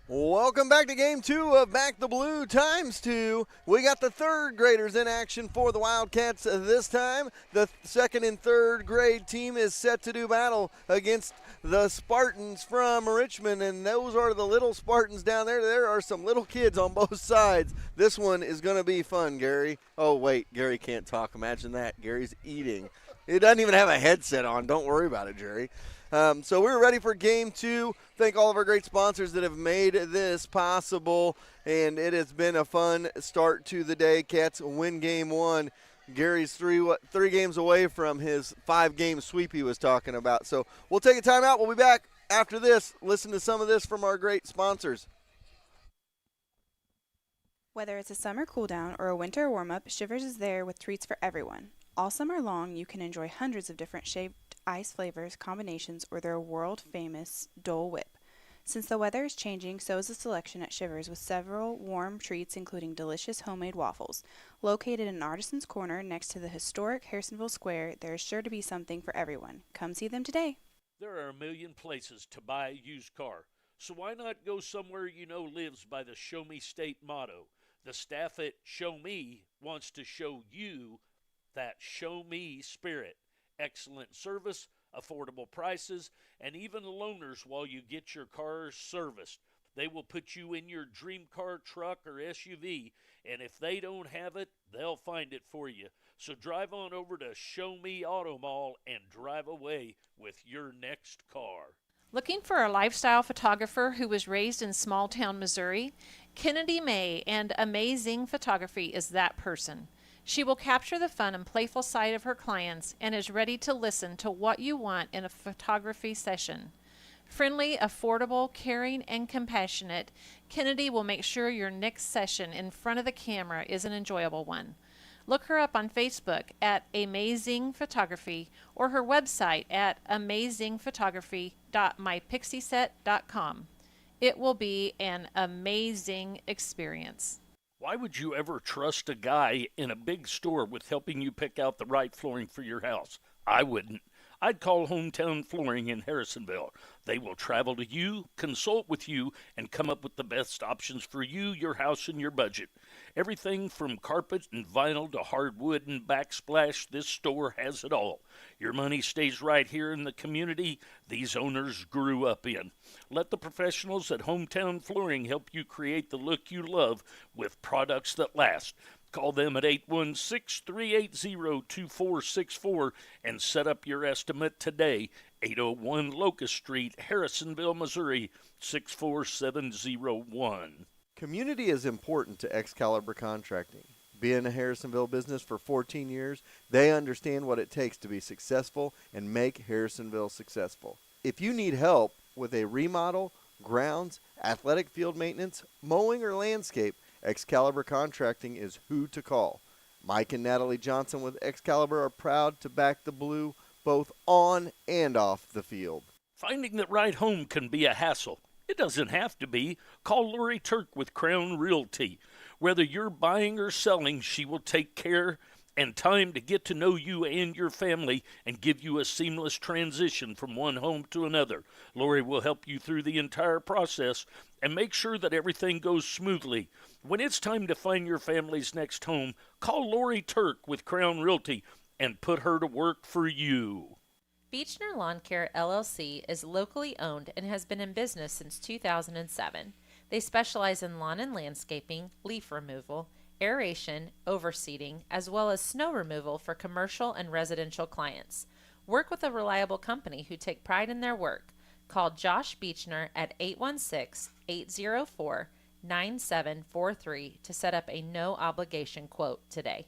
Welcome back to Game 2 of Back the Blue ×2. We got the third graders in action for the Wildcats this time. The second and third grade team is set to do battle against the Spartans from Richmond, and those are the little Spartans down there. There are some little kids on both sides. This one is going to be fun, Gary. Oh, wait, Gary can't talk. Imagine that. Gary's eating. He doesn't even have a headset on. Don't worry about it, Jerry. So we're ready for Game 2. Thank all of our great sponsors that have made this possible, and it has been a fun start to the day. Cats win Game 1. Gary's three games away from his 5-game sweep he was talking about. So we'll take a timeout. We'll be back after this. Listen to some of this from our great sponsors. Whether it's a summer cool down or a winter warm-up, Shivers is there with treats for everyone. All summer long, you can enjoy hundreds of different shaped ice flavors, combinations, or their world-famous Dole Whip. Since the weather is changing, so is the selection at Shivers with several warm treats including delicious homemade waffles. Located in Artisans Corner next to the historic Harrisonville Square, there is sure to be something for everyone. Come see them today. There are a million places to buy a used car, so why not go somewhere you know lives by the Show Me State motto? The staff at Show Me wants to show you that Show Me spirit. Excellent service, affordable prices, and even loaners while you get your car serviced. They will put you in your dream car, truck, or SUV, and if they don't have it, they'll find it for you. So drive on over to Show Me Auto Mall and drive away with your next car. Looking for a lifestyle photographer who was raised in small town Missouri? Kennedy May and Amazing Photography is that person. She will capture the fun and playful side of her clients and is ready to listen to what you want in a photography session. Friendly, affordable, caring, and compassionate, Kennedy will make sure your next session in front of the camera is an enjoyable one. Look her up on Facebook at Amazing Photography or her website at amazingphotography.mypixieset.com. It will be an amazing experience. Why would you ever trust a guy in a big store with helping you pick out the right flooring for your house? I wouldn't. I'd call Hometown Flooring in Harrisonville. They will travel to you, consult with you, and come up with the best options for you, your house, and your budget. Everything from carpet and vinyl to hardwood and backsplash, this store has it all. Your money stays right here in the community these owners grew up in. Let the professionals at Hometown Flooring help you create the look you love with products that last. Call them at 816-380-2464 and set up your estimate today. 801 Locust Street, Harrisonville, Missouri, 64701. Community is important to Excalibur Contracting. Being a Harrisonville business for 14 years, they understand what it takes to be successful and make Harrisonville successful. If you need help with a remodel, grounds, athletic field maintenance, mowing, or landscape, Excalibur Contracting is who to call. Mike and Natalie Johnson with Excalibur are proud to back the blue both on and off the field. Finding the right home can be a hassle. It doesn't have to be. Call Lori Turk with Crown Realty. Whether you're buying or selling, she will take care and time to get to know you and your family and give you a seamless transition from one home to another. Lori will help you through the entire process and make sure that everything goes smoothly. When it's time to find your family's next home, call Lori Turk with Crown Realty and put her to work for you. Beechner Lawn Care LLC is locally owned and has been in business since 2007. They specialize in lawn and landscaping, leaf removal, aeration, overseeding, as well as snow removal for commercial and residential clients. Work with a reliable company who take pride in their work. Call Josh Beechner at 816-804-9743 to set up a no-obligation quote today.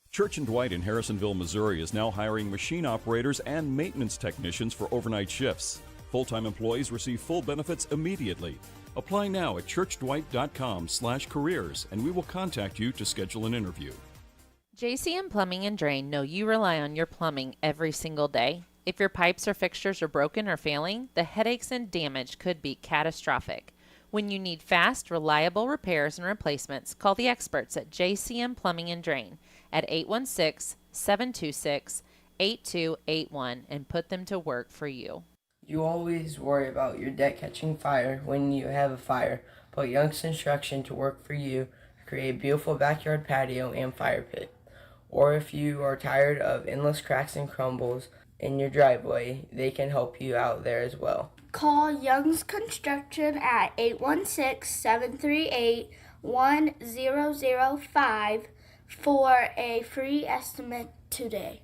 Church & Dwight in Harrisonville, Missouri is now hiring machine operators and maintenance technicians for overnight shifts. Full-time employees receive full benefits immediately. Apply now at churchdwight.com/careers and we will contact you to schedule an interview. JCM Plumbing and Drain know you rely on your plumbing every single day. If your pipes or fixtures are broken or failing, the headaches and damage could be catastrophic. When you need fast, reliable repairs and replacements, call the experts at JCM Plumbing and Drain at 816-726-8281 and put them to work for you. You always worry about your deck catching fire when you have a fire. Put Young's Construction to work for you to create a beautiful backyard patio and fire pit. Or if you are tired of endless cracks and crumbles in your driveway, they can help you out there as well. Call Young's Construction at 816-738-1005 for a free estimate today.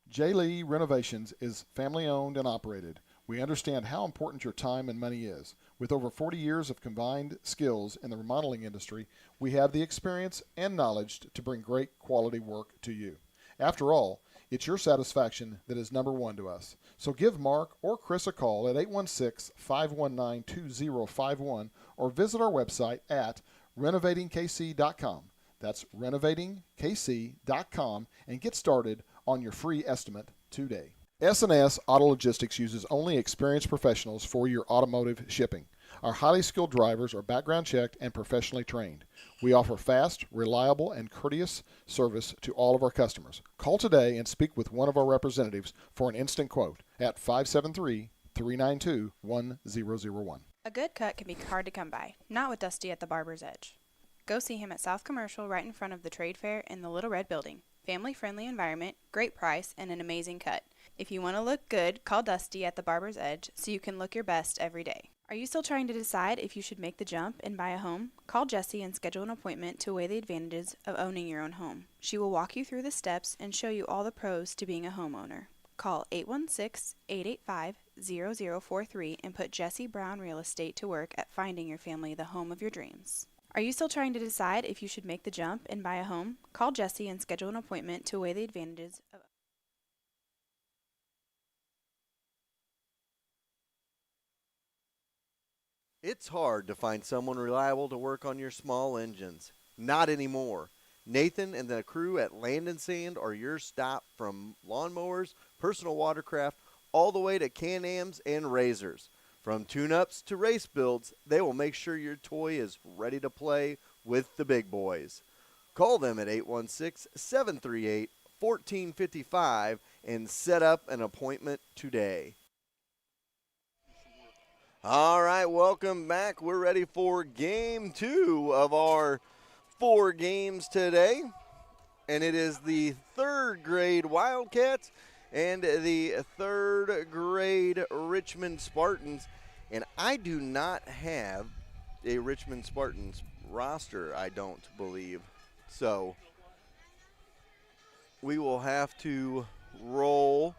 J. Lee Renovations is family owned and operated. We understand how important your time and money is. With over 40 years of combined skills in the remodeling industry, we have the experience and knowledge to bring great quality work to you. After all, it's your satisfaction that is number one to us. So give Mark or Chris a call at 816-519-2051 or visit our website at renovatingkc.com. That's renovatingkc.com and get started on your free estimate today. S&S Auto Logistics uses only experienced professionals for your automotive shipping. Our highly skilled drivers are background checked and professionally trained. We offer fast, reliable, and courteous service to all of our customers. Call today and speak with one of our representatives for an instant quote at 573-392-1001. A good cut can be hard to come by, not with Dusty at the Barber's Edge. Go see him at South Commercial right in front of the Trade Fair in the Little Red Building. Family-friendly environment, great price, and an amazing cut. If you want to look good, call Dusty at the Barber's Edge so you can look your best every day. Are you still trying to decide if you should make the jump and buy a home? Call Jessie and schedule an appointment to weigh the advantages of owning your own home. She will walk you through the steps and show you all the pros to being a homeowner. Call 816-885-0043 and put Jessie Brown Real Estate to work at finding your family the home of your dreams. Are you still trying to decide if you should make the jump and buy a home? Call Jessie and schedule an appointment to weigh the advantages of It's hard to find someone reliable to work on your small engines. Not anymore. Nathan and the crew at Land and Sand are your stop from lawnmowers, personal watercraft, all the way to Can-Ams and razors. From tune-ups to race builds, they will make sure your toy is ready to play with the big boys. Call them at 816-738-1455 and set up an appointment today. All right, welcome back. We're ready for game 2 of our 4 games today. And it is the 3rd grade Wildcats and the 3rd grade Richmond Spartans. And I do not have a Richmond Spartans roster, I don't believe. So we will have to roll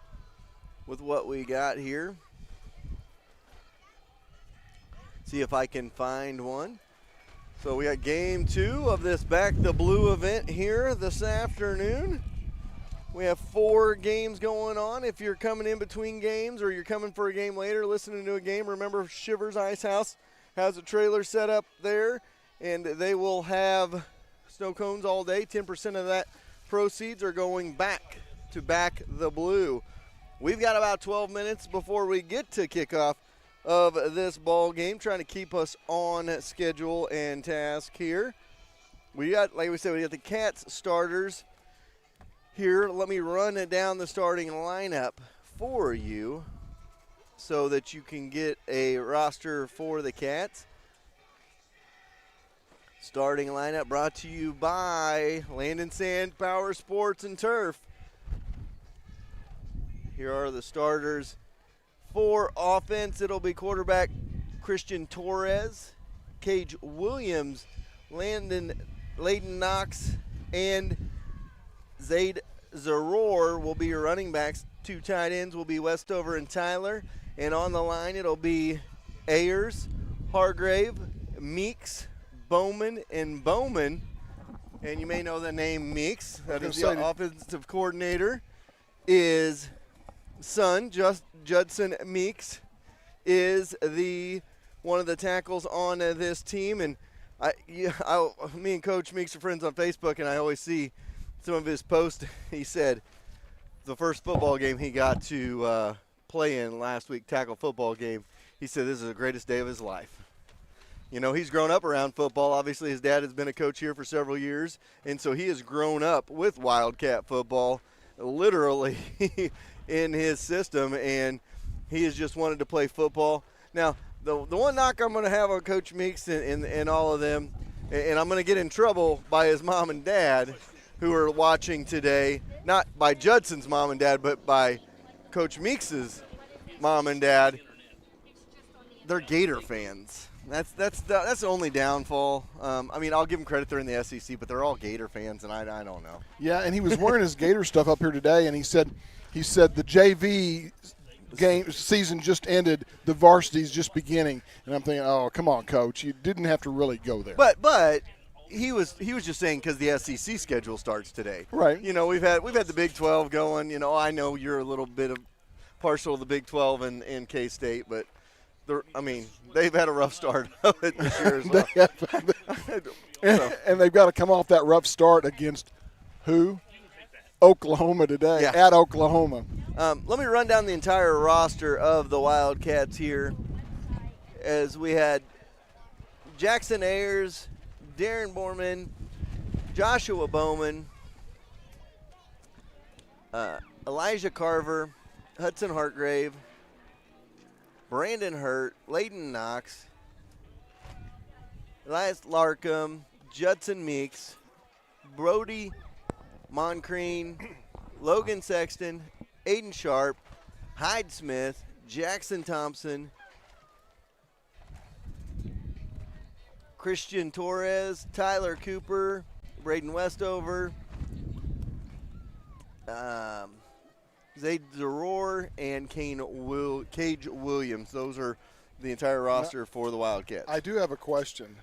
with what we got here. See if I can find one. So we got game 2 of this Back the Blue event here this afternoon. We have 4 games going on. If you're coming in between games or you're coming for a game later, listening to a game, remember Shivers Ice House has a trailer set up there, and they will have snow cones all day. 10% of that proceeds are going back to Back the Blue. We've got about 12 minutes before we get to kickoff of this ball game, trying to keep us on schedule and task here. We got, like we said, we got the Cats starters here. Let me run it down the starting lineup for you so that you can get a roster for the Cats. Starting lineup brought to you by Land and Sand Power Sports and Turf. Here are the starters. For offense, it'll be quarterback Christian Torres, Cage Williams, Layden Knox, and Zaid Zaror will be your running backs. 2 tight ends will be Westover and Tyler. And on the line, it'll be Ayers, Hargrave, Meeks, Bowman, and Bowman. And you may know the name Meeks. That is the offensive coordinator. Is son, Judson Meeks, is one of the tackles on this team. And me and Coach Meeks are friends on Facebook, and I always see some of his posts. He said the first football game he got to play in last week, tackle football game, he said this is the greatest day of his life. You know, he's grown up around football. Obviously, his dad has been a coach here for several years, and so he has grown up with Wildcat football literally in his system. And He has just wanted to play football. Now, the one knock I'm going to have on Coach Meeks and all of them, and I'm going to get in trouble by his mom and dad who are watching today, not by Judson's mom and dad, but by Coach Meeks's mom and dad. They're Gator fans. That's the only downfall. I mean, I'll give them credit, they're in the SEC, but they're all Gator fans, and I don't know. Yeah, and he was wearing his Gator stuff up here today, and he said the JV game season just ended, the varsity's just beginning, and I'm thinking, oh, come on, Coach, you didn't have to really go there. But he was just saying because the SEC schedule starts today. Right. You know, we've had the Big 12 going. You know, I know you're a little bit of partial to the Big 12 in K-State, but they've had a rough start of it this year as well. And they've got to come off that rough start against who? Oklahoma today, yeah. At Oklahoma. Let me run down the entire roster of the Wildcats here, as we had Jackson Ayers, Darren Borman, Joshua Bowman, Elijah Carver, Hudson Hartgrave, Brandon Hurt, Layden Knox, Elias Larkham, Judson Meeks, Brody Moncrine, Logan Sexton, Aiden Sharp, Hyde Smith, Jackson Thompson, Christian Torres, Tyler Cooper, Braden Westover, Zayd Zaror, and Cage Williams. Those are the entire roster for the Wildcats. I do have a question.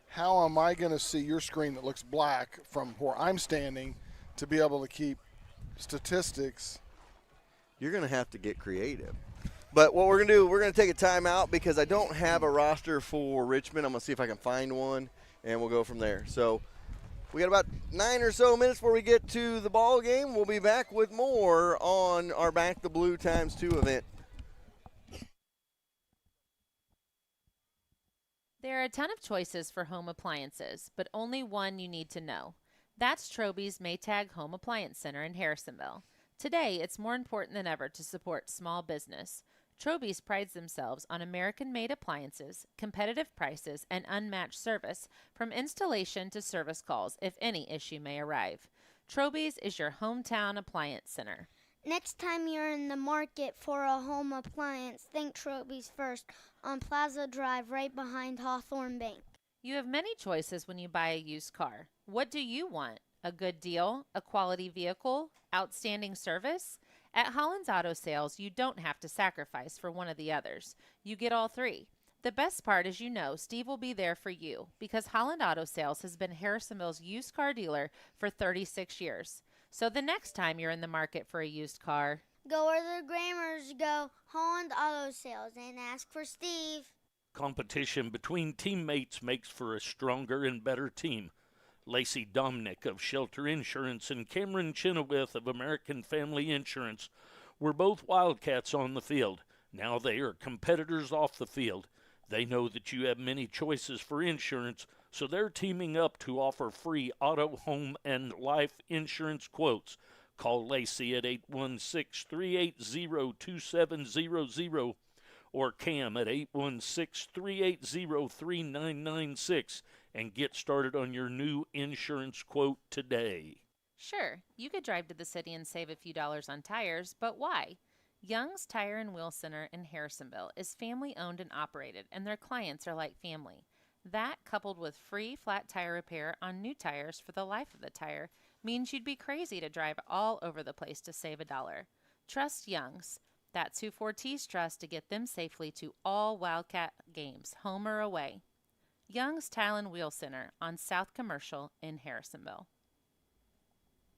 How am I going to see your screen that looks black from where I'm standing to be able to keep statistics? You're going to have to get creative. But what we're going to do, we're going to take a timeout because I don't have a roster for Richmond. I'm going to see if I can find one, and we'll go from there. So we got about 9 or so minutes before we get to the ball game. We'll be back with more on our Back the Blue ×2 event. There are a ton of choices for home appliances, but only one you need to know. That's Troby's Maytag Home Appliance Center in Harrisonville. Today, it's more important than ever to support small business. Troby's prides themselves on American-made appliances, competitive prices, and unmatched service, from installation to service calls if any issue may arrive. Troby's is your hometown appliance center. Next time you're in the market for a home appliance, think Troby's first on Plaza Drive right behind Hawthorne Bank. You have many choices when you buy a used car. What do you want? A good deal? A quality vehicle? Outstanding service? At Holland's Auto Sales, you don't have to sacrifice for one of the others. You get all three. The best part is, Steve will be there for you because Holland Auto Sales has been Harrisonville's used car dealer for 36 years. So the next time you're in the market for a used car, go where the Grammars go, Holland Auto Sales, and ask for Steve. Competition between teammates makes for a stronger and better team. Lacey Dominick of Shelter Insurance and Cameron Chenoweth of American Family Insurance were both Wildcats on the field. Now they are competitors off the field. They know that you have many choices for insurance, so they're teaming up to offer free auto, home, and life insurance quotes. Call Lacey at 816-380-2700 or Cam at 816-380-3996 and get started on your new insurance quote today. Sure, you could drive to the city and save a few dollars on tires, but why? Young's Tire and Wheel Center in Harrisonville is family owned and operated, and their clients are like family. That, coupled with free flat tire repair on new tires for the life of the tire, means you'd be crazy to drive all over the place to save $1. Trust Young's. That's who Fortis trusts to get them safely to all Wildcat games, home or away. Young's Tire and Wheel Center on South Commercial in Harrisonville.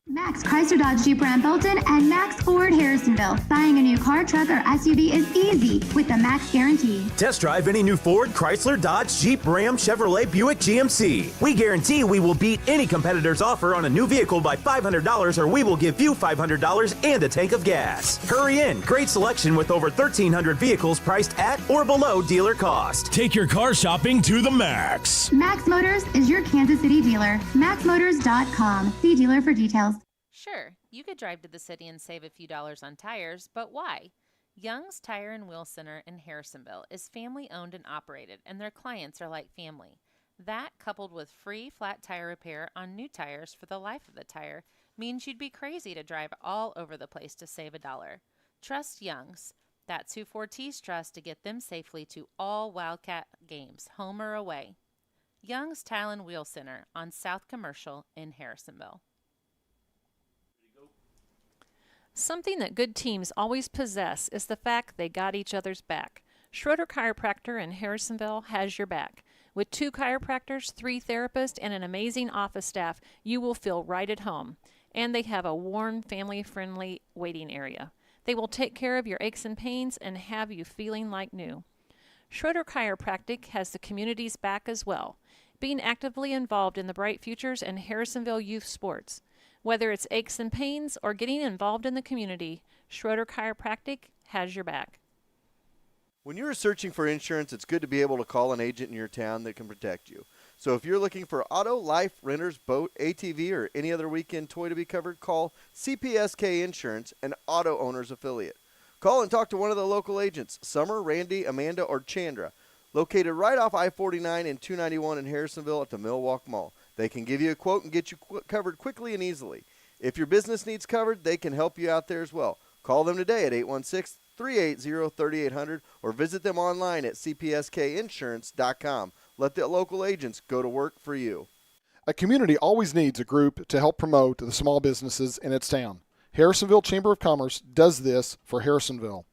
Max Chrysler Dodge Jeep Ram Belton and Max Ford Harrisonville. Buying a new car, truck, or SUV is easy with the Max Guarantee. Test drive any new Ford, Chrysler, Dodge, Jeep, Ram, Chevrolet, Buick, GMC. We guarantee we will beat any competitor's offer on a new vehicle by $500, or we will give you $500 and a tank of gas. Hurry in. Great selection with over 1,300 vehicles priced at or below dealer cost. Take your car shopping to the max. Max Motors is your Kansas City dealer. MaxMotors.com. See dealer for details. Sure, you could drive to the city and save a few dollars on tires, but why? Young's Tire and Wheel Center in Harrisonville is family owned and operated, and their clients are like family. That, coupled with free flat tire repair on new tires for the life of the tire, means you'd be crazy to drive all over the place to save $1. Trust Young's. That's who Fortis trusts to get them safely to all Wildcat games, home or away. Young's Tire and Wheel Center on South Commercial in Harrisonville. Something that good teams always possess is the fact they got each other's back. Schroeder Chiropractor in Harrisonville has your back. With 2 chiropractors, 3 therapists, and an amazing office staff, you will feel right at home. And they have a warm, family-friendly waiting area. They will take care of your aches and pains and have you feeling like new. Schroeder Chiropractic has the community's back as well, being actively involved in the Bright Futures and Harrisonville youth sports. Whether it's aches and pains or getting involved in the community, Schroeder Chiropractic has your back. When you're searching for insurance, it's good to be able to call an agent in your town that can protect you. So if you're looking for auto, life, renters, boat, ATV, or any other weekend toy to be covered, call CPSK Insurance, an auto owner's affiliate. Call and talk to one of the local agents, Summer, Randy, Amanda, or Chandra, located right off I-49 and 291 in Harrisonville at the Millwalk Mall. They can give you a quote and get you covered quickly and easily. If your business needs covered, they can help you out there as well. Call them today at 816-380-3800 or visit them online at cpskinsurance.com. Let the local agents go to work for you. A community always needs a group to help promote the small businesses in its town. Harrisonville Chamber of Commerce does this for Harrisonville.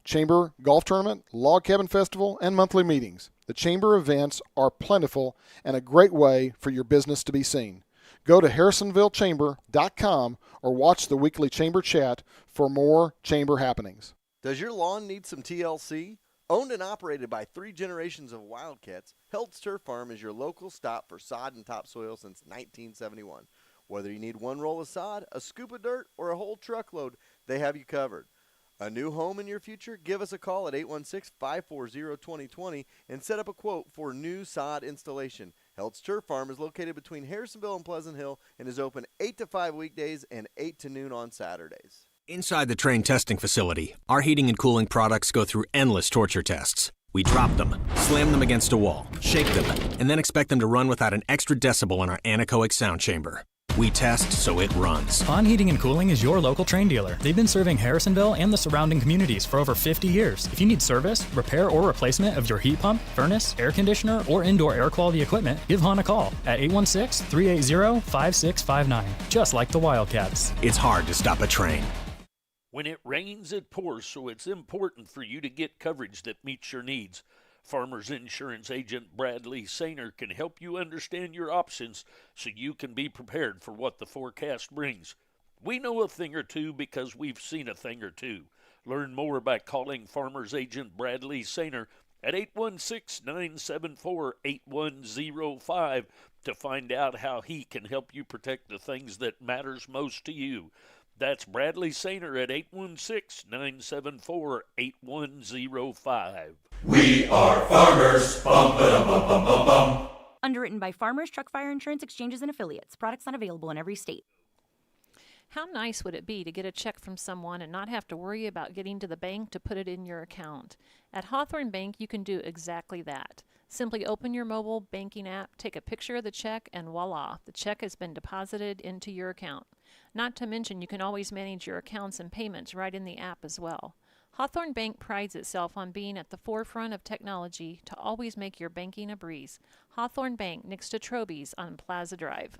Chamber Golf Tournament, Log Cabin Festival, and monthly meetings. The Chamber events are plentiful and a great way for your business to be seen. Go to harrisonvillechamber.com or watch the weekly Chamber chat for more Chamber happenings. Does your lawn need some TLC? Owned and operated by 3 generations of Wildcats, Held's Turf Farm is your local stop for sod and topsoil since 1971. Whether you need 1 roll of sod, a scoop of dirt, or a whole truckload, they have you covered. A new home in your future? Give us a call at 816-540-2020 and set up a quote for new sod installation. Held's Turf Farm is located between Harrisonville and Pleasant Hill and is open 8 to 5 weekdays and 8 to noon on Saturdays. Inside the Train testing facility, our heating and cooling products go through endless torture tests. We drop them, slam them against a wall, shake them, and then expect them to run without an extra decibel in our anechoic sound chamber. We test so it runs. On Heating and Cooling is your local Train dealer. They've been serving Harrisonville and the surrounding communities for over 50 years. If you need service, repair, or replacement of your heat pump, furnace, air conditioner, or indoor air quality equipment, give Hahn a call at 816-380-5659, just like the Wildcats. It's hard to stop a train. When it rains, it pours, so it's important for you to get coverage that meets your needs. Farmers Insurance agent Bradley Sainer can help you understand your options so you can be prepared for what the forecast brings. We know a thing or two because we've seen a thing or two. Learn more by calling Farmers agent Bradley Sainer at 816-974-8105 to find out how he can help you protect the things that matters most to you. That's Bradley Sainer at 816-974-8105. We are farmers. Bum, ba-dum, bum, bum, bum, bum. Underwritten by Farmers Truck Fire Insurance Exchanges and Affiliates. Products not available in every state. How nice would it be to get a check from someone and not have to worry about getting to the bank to put it in your account? At Hawthorne Bank, you can do exactly that. Simply open your mobile banking app, take a picture of the check, and voila, the check has been deposited into your account. Not to mention, you can always manage your accounts and payments right in the app as well. Hawthorne Bank prides itself on being at the forefront of technology to always make your banking a breeze. Hawthorne Bank, next to Troby's on Plaza Drive.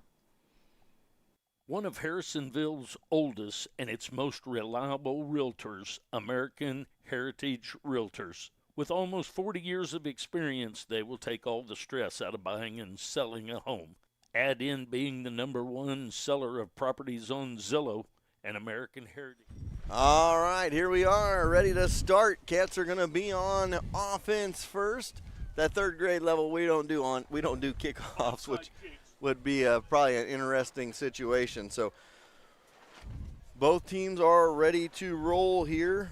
One of Harrisonville's oldest and its most reliable realtors, American Heritage Realtors. With almost 40 years of experience, they will take all the stress out of buying and selling a home. Add in being the #1 seller of properties on Zillow and American Heritage. All right, here we are, ready to start. Cats are going to be on offense first. That 3rd grade level we don't do kickoffs, which would be probably an interesting situation. So both teams are ready to roll here.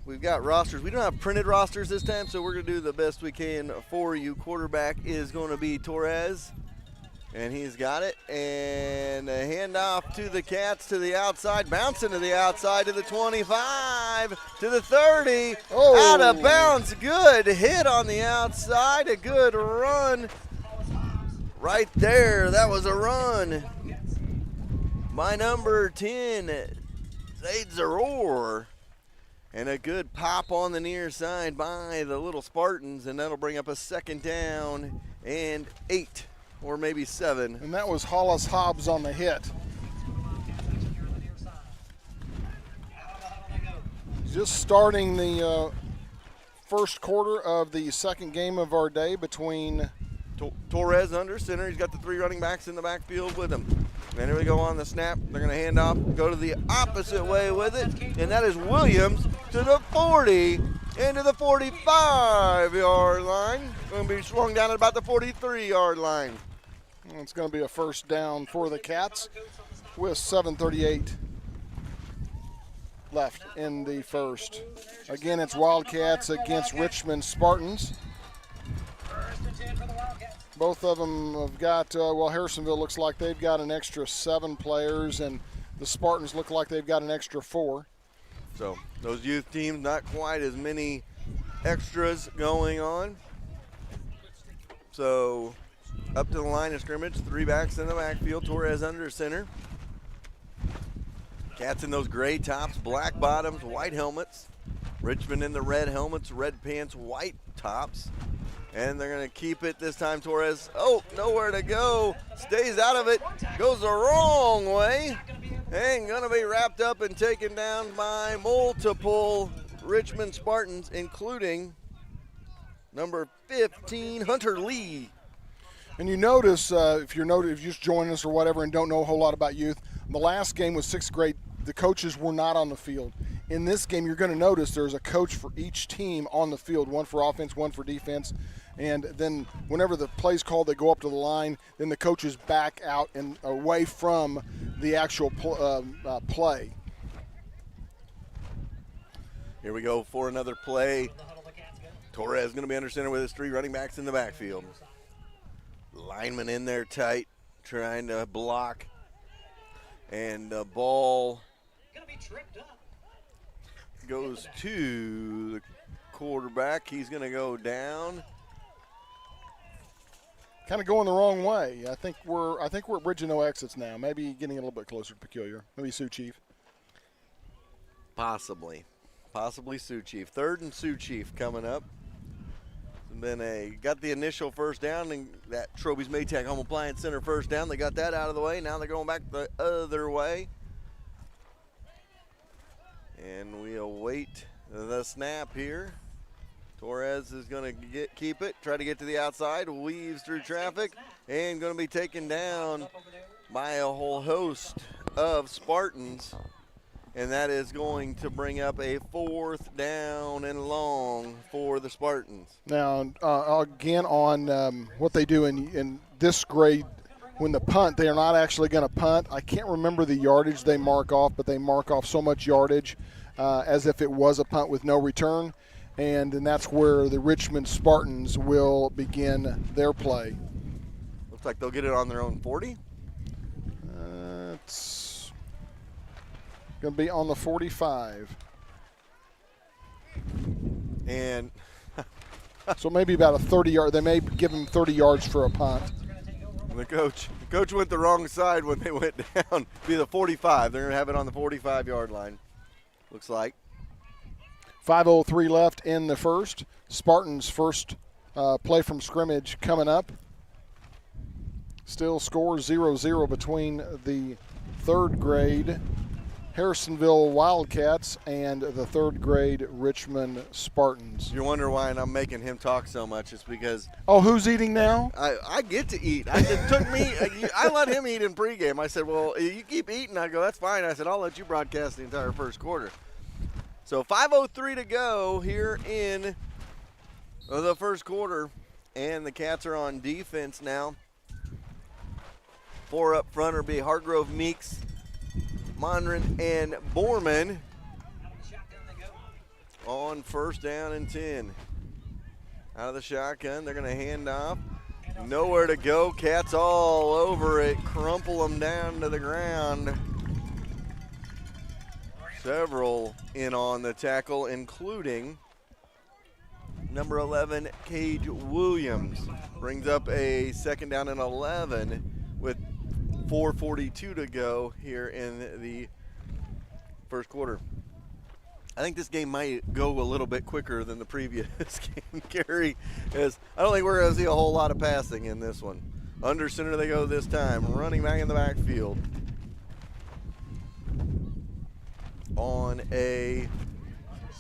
We've got rosters. We don't have printed rosters this time, so we're going to do the best we can for you. Quarterback is going to be Torres, and he's got it. And a handoff to the Cats to the outside, bouncing to the outside to the 25. 25 to the 30. Oh. Out of bounds. Good hit on the outside. A good run right there. That was a run by number 10, Zaid Zaror. And a good pop on the near side by the little Spartans, and that'll bring up a 2nd down and 8, or maybe 7. And that was Hollis Hobbs on the hit. Just starting the first quarter of the second game of our day between Torres under center. He's got the 3 running backs in the backfield with him. And here we go on the snap. They're going to hand off, go to the opposite way with it. And that is Williams to the 40 into the 45-yard line. Going to be swung down at about the 43-yard line. It's going to be a first down for the Cats with 7:38 left in the first. Again, it's Wildcats against Richmond Spartans. Both of them have got, Harrisonville looks like they've got an extra 7 players, and the Spartans look like they've got an extra 4. So those youth teams, not quite as many extras going on. So up to the line of scrimmage, 3 backs in the backfield, Torres under center. Cats in those gray tops, black bottoms, white helmets. Richmond in the red helmets, red pants, white tops. And they're going to keep it this time. Torres, nowhere to go. Stays out of it. Goes the wrong way. And going to be wrapped up and taken down by multiple Richmond Spartans, including number 15, Hunter Lee. And you notice, if you just joined us or whatever and don't know a whole lot about youth, the last game was 6th grade. The coaches were not on the field. In this game, you're going to notice there's a coach for each team on the field, one for offense, one for defense. And then whenever the play's called, they go up to the line. Then the coaches back out and away from the actual play. Here we go for another play. Torres going to be under center with his 3 running backs in the backfield. Lineman in there tight, trying to block. And the ball goes to the quarterback. He's going to go down. Kind of going the wrong way. I think we're at bridge of no exits now. Maybe getting a little bit closer to Peculiar. Maybe Sioux Chief. Possibly Sioux Chief. 3rd and Sioux Chief coming up. Then got the initial first down, and that Troby's Maytag Home Appliance Center first down. They got that out of the way. Now they're going back the other way. And we await the snap here. Torres is going to keep it, try to get to the outside, weaves through traffic, and going to be taken down by a whole host of Spartans. And that is going to bring up a 4th down and long for the Spartans. Now, again, on what they do in this grade, when the punt, they are not actually going to punt. I can't remember the yardage they mark off, but they mark off so much yardage as if it was a punt with no return. And then that's where the Richmond Spartans will begin their play. Looks like they'll get it on their own 40. It's going to be on the 45. And so maybe about a 30-yard. They may give them 30 yards for a punt. The coach went the wrong side when they went down. Be the 45. They're going to have it on the 45-yard line, looks like. 5:03 left in the first. Spartans' first play from scrimmage coming up. Still score 0-0 between the 3rd grade Harrisonville Wildcats and the 3rd grade Richmond Spartans. You wonder why I'm making him talk so much. It's because who's eating now? I get to eat. It took me. I let him eat in pregame. I said, well, you keep eating. I go, that's fine. I said, I'll let you broadcast the entire first quarter. So 5:03 to go here in the first quarter, and the Cats are on defense now. 4 up front will be Hargrove, Meeks, Monran, and Borman on 1st down and 10. Out of the shotgun, they're going to hand off. Nowhere to go. Cats all over it, crumple them down to the ground. Several in on the tackle, including number 11, Cage Williams. Brings up a 2nd down and 11 with 4:42 to go here in the first quarter. I think this game might go a little bit quicker than the previous game, Gary. I don't think we're going to see a whole lot of passing in this one. Under center they go this time, running back in the backfield. On a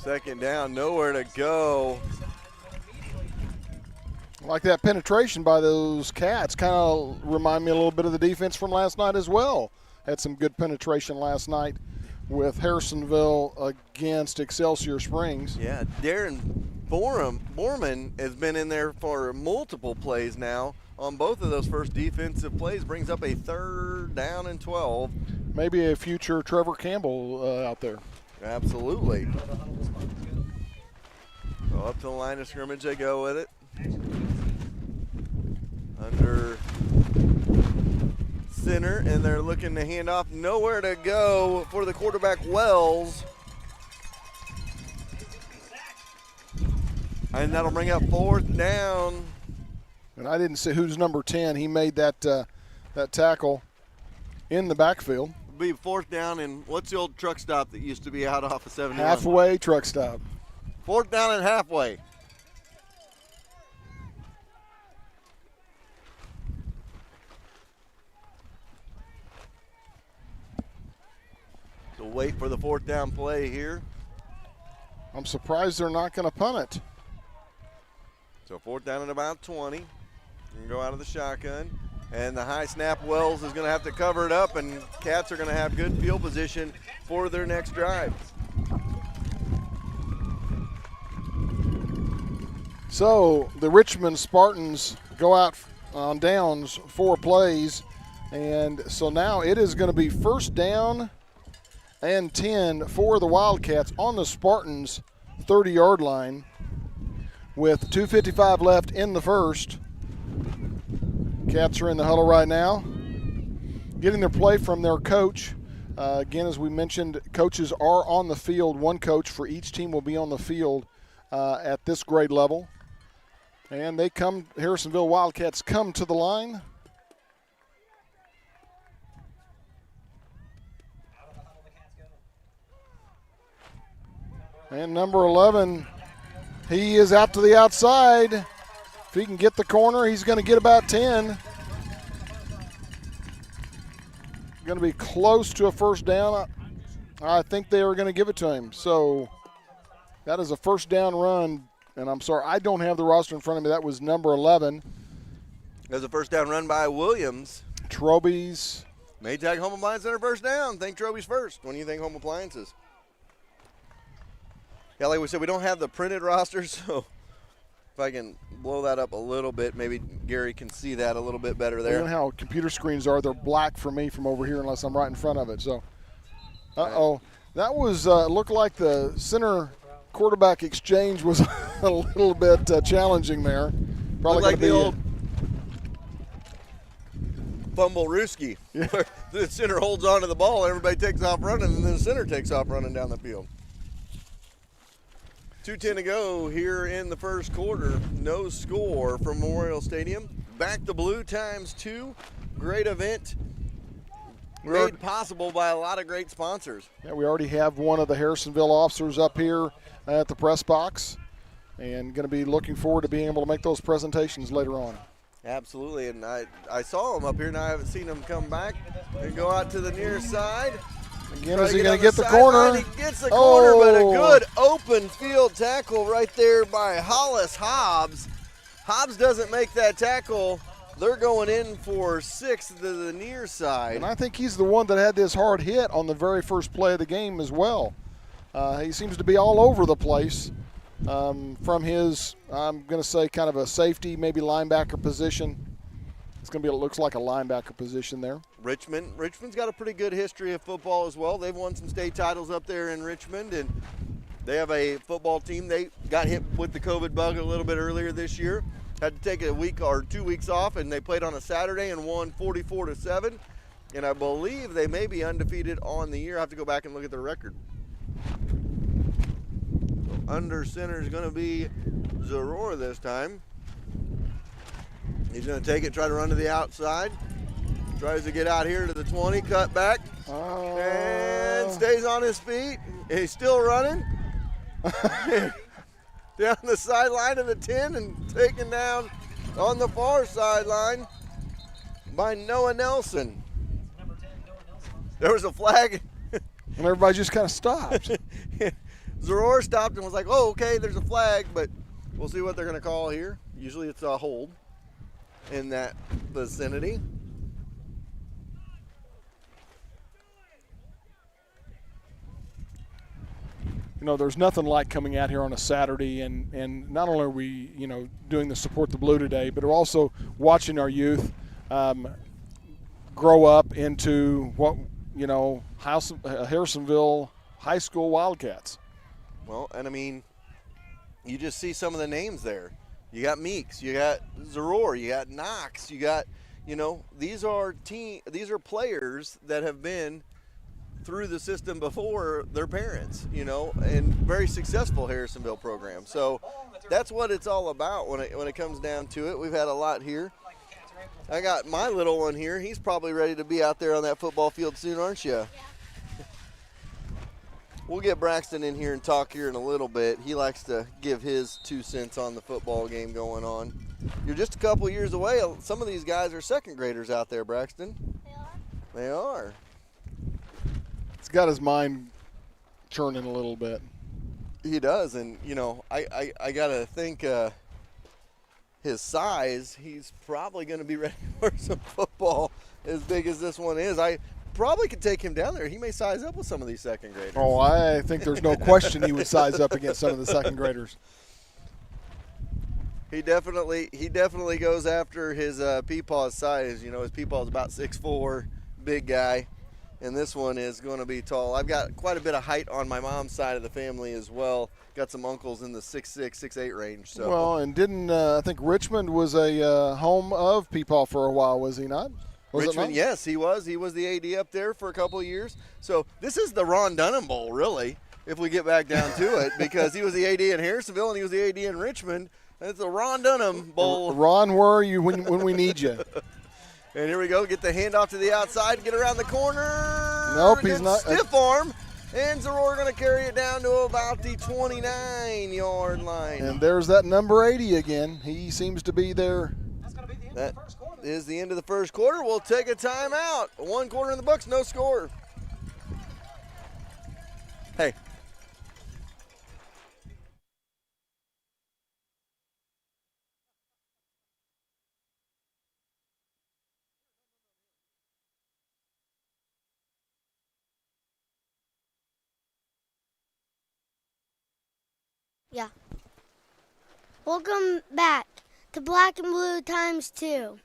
2nd down, nowhere to go. Like that penetration by those Cats kind of remind me a little bit of the defense from last night as well. Had some good penetration last night with Harrisonville against Excelsior Springs. Yeah, Darren Borman has been in there for multiple plays now on both of those first defensive plays. Brings up a 3rd down and 12. Maybe a future Trevor Campbell out there. Absolutely. So up to the line of scrimmage they go with it. Under center, and they're looking to hand off. Nowhere to go for the quarterback, Wells. And that'll bring up 4th down. And I didn't see who's number 10. He made that tackle in the backfield. It'll be 4th down, and what's the old truck stop that used to be out off of 71? Halfway truck stop. 4th down and halfway. So wait for the 4th down play here. I'm surprised they're not going to punt it. So 4th down and about 20. You can go out of the shotgun. And the high snap, Wells is going to have to cover it up, and Cats are going to have good field position for their next drive. So the Richmond Spartans go out on downs 4 plays, and so now it is going to be 1st down and 10 for the Wildcats on the Spartans' 30-yard line with 2:55 left in the first. Cats are in the huddle right now, getting their play from their coach. Again, as we mentioned, coaches are on the field. One coach for each team will be on the field at this grade level. And they come, Harrisonville Wildcats come to the line. And number 11, he is out to the outside. If he can get the corner, he's going to get about 10. Going to be close to a 1st down. I think they are going to give it to him. So that is a 1st down run. And I'm sorry, I don't have the roster in front of me. That was number 11. There's a 1st down run by Williams. Troby's. Maytag Home Appliance Center 1st down. Think Troby's first. When you think home appliances. Yeah, like we said, we don't have the printed roster, so if I can blow that up a little bit, maybe Gary can see that a little bit better there. You know how computer screens are. They're black for me from over here unless I'm right in front of it. So, that was looked like the center quarterback exchange was a little bit challenging there. Probably like the old fumble-rooski, where the center holds on to the ball, everybody takes off running, and then the center takes off running down the field. 2:10 to go here in the first quarter. No score from Memorial Stadium. Back the Blue ×2. Great event. Made possible by a lot of great sponsors. Yeah, we already have one of the Harrisonville officers up here at the press box, and going to be looking forward to being able to make those presentations later on. Absolutely, and I saw him up here, and I haven't seen him come back and go out to the near side. Again, is he going to get the corner? He gets the corner, but a good open field tackle right there by Hollis Hobbs. Hobbs doesn't make that tackle. They're going in for 6 to the near side. And I think he's the one that had this hard hit on the very first play of the game as well. He seems to be all over the place from his, I'm going to say, kind of a safety, maybe linebacker position. It's going to be, it looks like a linebacker position there. Richmond's got a pretty good history of football as well. They've won some state titles up there in Richmond, and they have a football team. They got hit with the COVID bug a little bit earlier this year. Had to take a week or 2 weeks off, and they played on a Saturday and won 44-7. And I believe they may be undefeated on the year. I have to go back and look at their record. Under center is going to be Zaror this time. He's going to take it, try to run to the outside. Tries to get out here to the 20, cut back, and stays on his feet. He's still running. Down the sideline of the 10 and taken down on the far sideline by Noah Nelson. There was a flag. And everybody just kind of stopped. Zaror stopped and was like, oh, okay, there's a flag, but we'll see what they're going to call here. Usually it's a hold in that vicinity. You know, there's nothing like coming out here on a Saturday and not only are we, doing the Support the Blue today, but we're also watching our youth grow up into what, Harrisonville High School Wildcats. Well, and I mean, you just see some of the names there. You got Meeks, you got Zaror, you got Knox, you got, these are players that have been through the system before their parents, and very successful Harrisonville program. So that's what it's all about when it comes down to it. We've had a lot here. I got my little one here. He's probably ready to be out there on that football field soon, aren't you? Yeah. We'll get Braxton in here and talk here in a little bit. He likes to give his 2 cents on the football game going on. You're just a couple years away. Some of these guys are second graders out there, Braxton. They are. He's got his mind churning a little bit. He does, and I gotta think his size. He's probably going to be ready for some football as big as this one is. I probably could take him down there. He may size up with some of these second graders. Oh, I think there's no question he would size up against some of the second graders. He definitely goes after his peepaw's size. His peepaw is about 6'4", big guy. And this one is going to be tall. I've got quite a bit of height on my mom's side of the family as well. Got some uncles in the 6'6", 6'8" range. So. Well, and didn't I think Richmond was a home of Peepaw for a while, was he not? Richmond, yes, he was. He was the AD up there for a couple of years. So this is the Ron Dunham Bowl, really, if we get back down to it, because he was the AD in Harrisonville and he was the AD in Richmond. It's the Ron Dunham Bowl. Ron, where are you when we need you? And here we go. Get the handoff to the outside. Get around the corner. Nope, he's not. Stiff arm. And Zaror going to carry it down to about the 29-yard line. And there's that number 80 again. He seems to be there. That is the end of the first quarter. We'll take a timeout. 1 quarter in the books, no score. Hey. Yeah. Welcome back to Black and Blue ×2.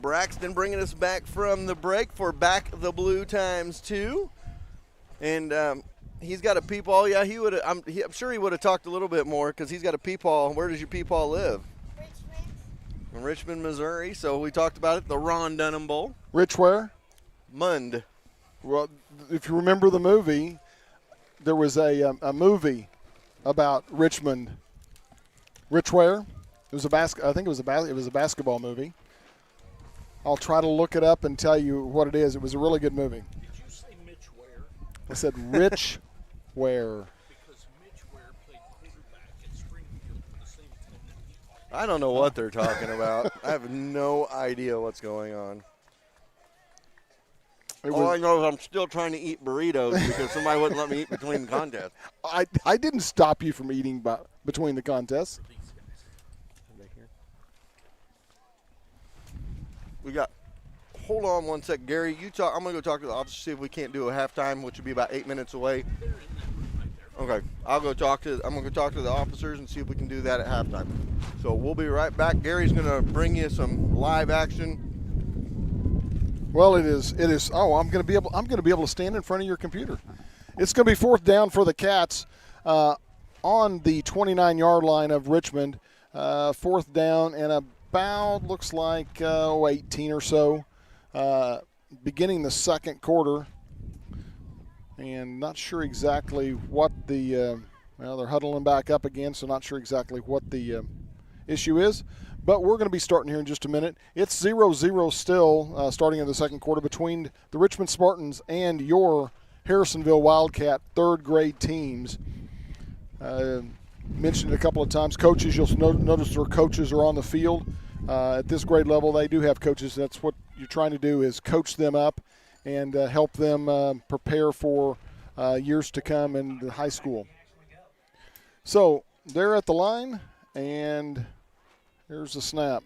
Braxton bringing us back from the break for Back the Blue ×2. And he's got a peepaw. Yeah, I'm sure he would have talked a little bit more because he's got a peepaw. Where does your peepaw live? Richmond. In Richmond, Missouri. So we talked about it, the Ron Dunham Bowl. Rich where? Mund. Well, if you remember the movie, there was a movie about Richmond. Rich where? It was I think it was a basketball movie. I'll try to look it up and tell you what it is. It was a really good movie. Did you say Mitch Ware? I said Rich Ware. Because Mitch Ware played quarterback at Springfield for the same team. I don't know what they're talking about. I have no idea what's going on. All I know is I'm still trying to eat burritos because somebody wouldn't let me eat between the contests. I didn't stop you from eating between the contests. We got. Hold on one sec, Gary. You talk. I'm gonna go talk to the officer see if we can't do a halftime, which would be about 8 minutes away. Okay, I'm gonna go talk to the officers and see if we can do that at halftime. So we'll be right back. Gary's gonna bring you some live action. Well, it is. Oh, I'm gonna be able to stand in front of your computer. It's gonna be 4th down for the Cats on the 29-yard line of Richmond. 4th down and about looks like 18 or so. beginning the second quarter. And not sure exactly what the they're huddling back up again, so not sure exactly what the issue is. But we're going to be starting here in just a minute. It's 0-0 still starting in the second quarter between the Richmond Spartans and your Harrisonville Wildcat third grade teams. Mentioned it a couple of times. Coaches, you'll notice their coaches are on the field. At this grade level, they do have coaches. That's what you're trying to do, is coach them up and help them prepare for years to come in the high school. So they're at the line, and here's the snap.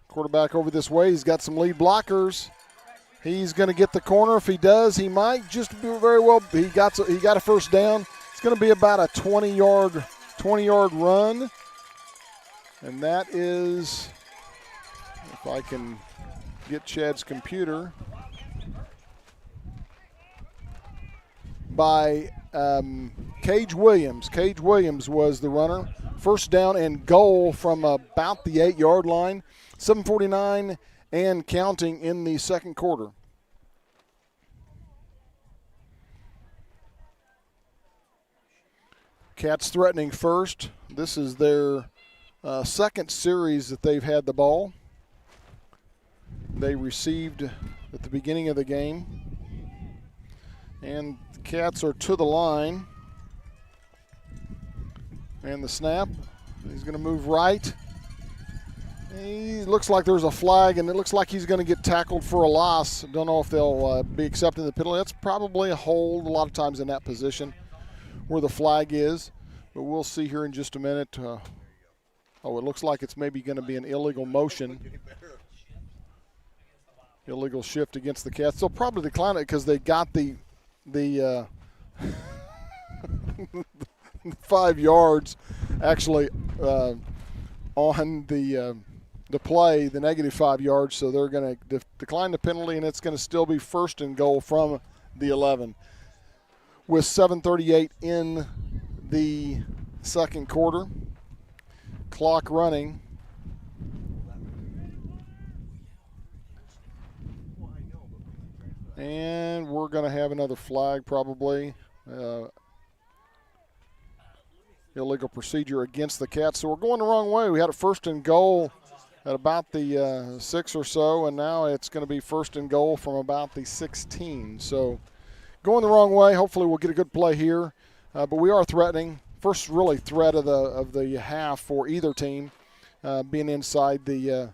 Quarterback over this way. He's got some lead blockers. He's going to get the corner. If he does, he might just do very well. He got a first down. It's going to be about a 20-yard run. And that is, if I can get Chad's computer, by Cage Williams. Cage Williams was the runner. First down and goal from about the 8-yard line. 7:49 and counting in the second quarter. Cats threatening first. This is their second series that they've had the ball. They received at the beginning of the game. And the Cats are to the line. And the snap. He's going to move right. He looks like there's a flag, and it looks like he's going to get tackled for a loss. Don't know if they'll be accepting the penalty. That's probably a hold a lot of times in that position where the flag is. But we'll see here in just a minute. It looks like it's maybe going to be an illegal motion. Illegal shift against the Cats. They'll probably decline it because they got the 5 yards actually on the play, the negative 5 yards, so they're going to decline the penalty, and it's going to still be first and goal from the 11. With 7:38 in the second quarter, clock running. And we're going to have another flag probably. Illegal procedure against the Cats. So we're going the wrong way. We had a first and goal at about the 6 or so, and now it's going to be first and goal from about the 16. So going the wrong way. Hopefully we'll get a good play here. But we are threatening. First really threat of the half for either team, being inside the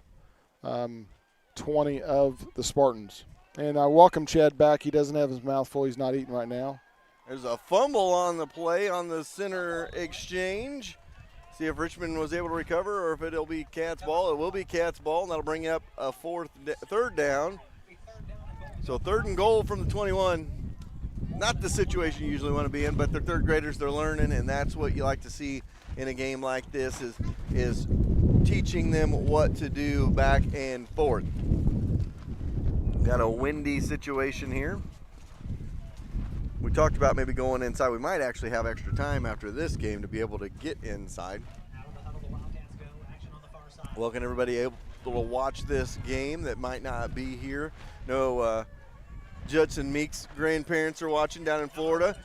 20 of the Spartans. And I welcome Chad back. He doesn't have his mouth full. He's not eating right now. There's a fumble on the play on the center exchange. See if Richmond was able to recover or if it'll be Cats ball. It will be Cats ball, and that'll bring up a third down. So third and goal from the 21. Not the situation you usually want to be in, but they're third graders, they're learning, and that's what you like to see in a game like this is teaching them what to do back and forth. Got a windy situation here. We talked about maybe going inside. We might actually have extra time after this game to be able to get inside. Well, can everybody able to watch this game that might not be here? No, Judson Meek's grandparents are watching down in Florida.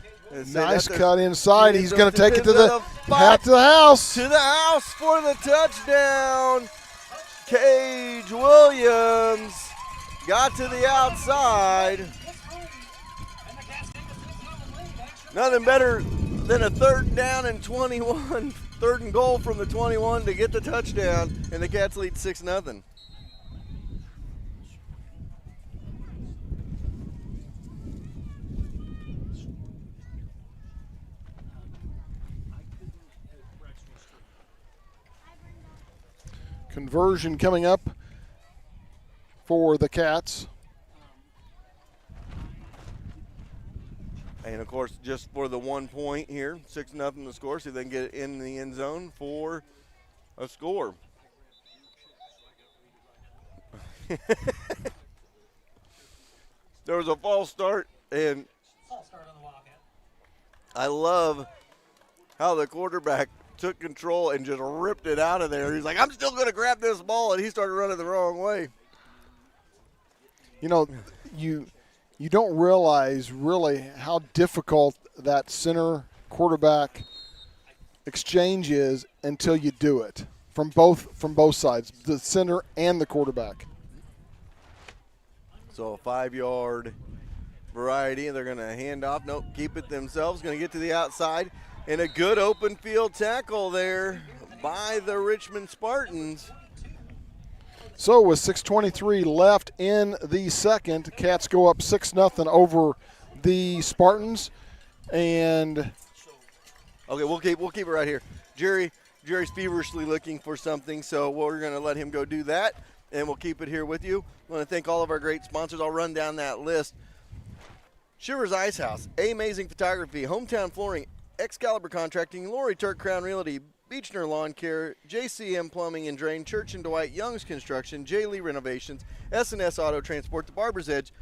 Nice cut inside. He's going to take it to the house. To the house for the touchdown. Cage Williams got to the outside. Nothing better than a third down and 21, third and goal from the 21 to get the touchdown, and the Cats lead 6-0. Conversion coming up for the Cats. And, of course, just for the 1 point here, 6-0 the score, so they can get it in the end zone for a score. There was a false start, and I love how the quarterback took control and just ripped it out of there. He's like, I'm still going to grab this ball, and he started running the wrong way. you know, you don't realize really how difficult that center quarterback exchange is until you do it from both sides, the center and the quarterback. So a 5-yard variety, and they're going to hand off. Nope, keep it themselves. Going to get to the outside, and a good open field tackle there by the Richmond Spartans. So with 6:23 left in the second, Cats go up 6-0 over the Spartans. And okay, we'll keep it right here. Jerry's feverishly looking for something, so we're going to let him go do that, and we'll keep it here with you. I want to thank all of our great sponsors. I'll run down that list. Shivers Ice House, Amazing Photography, Hometown Flooring, Excalibur Contracting, Lori Turk Crown Realty, Beechner Lawn Care, JCM Plumbing and Drain, Church and Dwight, Young's Construction, J. Lee Renovations, S&S Auto Transport, The Barber's Edge,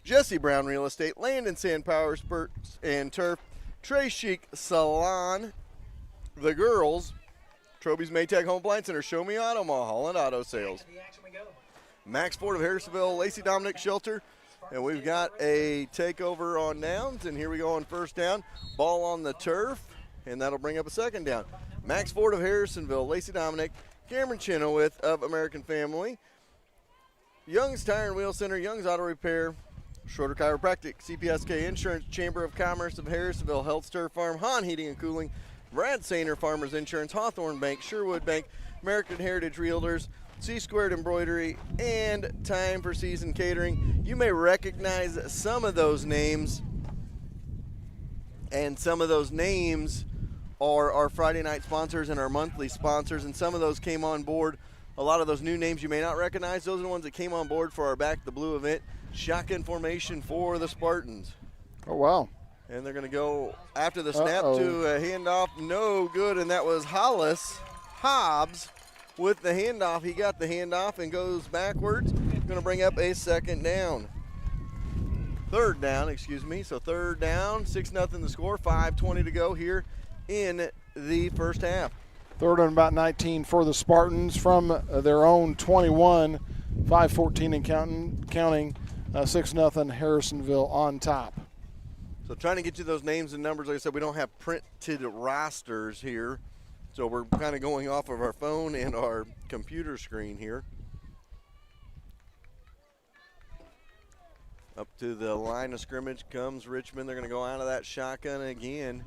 Jesse Brown Real Estate, Land and Sand Power Sports and Turf, Trey Chic Salon, The Girls, Troby's Maytag Home Appliance Center, Show Me Auto Mall, Holland Auto Sales, Max Ford of Harrisonville, Lacey Dominic Shelter, and we've got a takeover on downs, and here we go on first down, ball on the turf, and that'll bring up a second down. Max Ford of Harrisonville, Lacey Dominic, Cameron Chenoweth of American Family, Young's Tire and Wheel Center, Young's Auto Repair, Schroeder Chiropractic, CPSK Insurance, Chamber of Commerce of Harrisonville, Health Stir Farm, Hahn Heating and Cooling, Brad Sainer Farmers Insurance, Hawthorne Bank, Sherwood Bank, American Heritage Realtors, C-Squared Embroidery, and Time for Season Catering. You may recognize some of those names, and some of those names are our Friday night sponsors and our monthly sponsors, and some of those came on board. A lot of those new names you may not recognize. Those are the ones that came on board for our Back the Blue event. Shotgun formation for the Spartans. Oh, wow. And they're going to go after the snap to a handoff. No good, and that was Hobbs with the handoff. He got the handoff and goes backwards. Going to bring up a third down. So third down, 6-0 the score, 5:20 to go here in the first half. Third and about 19 for the Spartans from their own 21, 5:14 and counting, 6-0 Harrisonville on top. So trying to get you those names and numbers. Like I said, we don't have printed rosters here, so we're kind of going off of our phone and our computer screen here. Up to the line of scrimmage comes Richmond. They're going to go out of that shotgun again.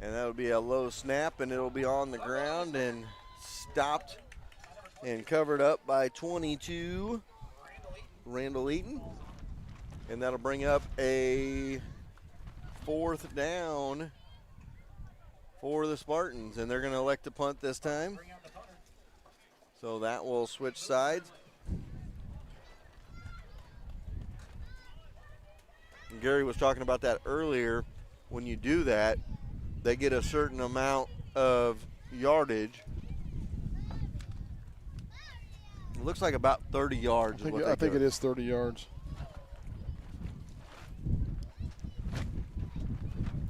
And that'll be a low snap, and it'll be on the ground and stopped and covered up by 22, Randall Eaton. And that'll bring up a fourth down for the Spartans. And they're going to elect to punt this time. So that will switch sides. And Gary was talking about that earlier. When you do that, they get a certain amount of yardage. It looks like about 30 yards. I think it is 30 yards.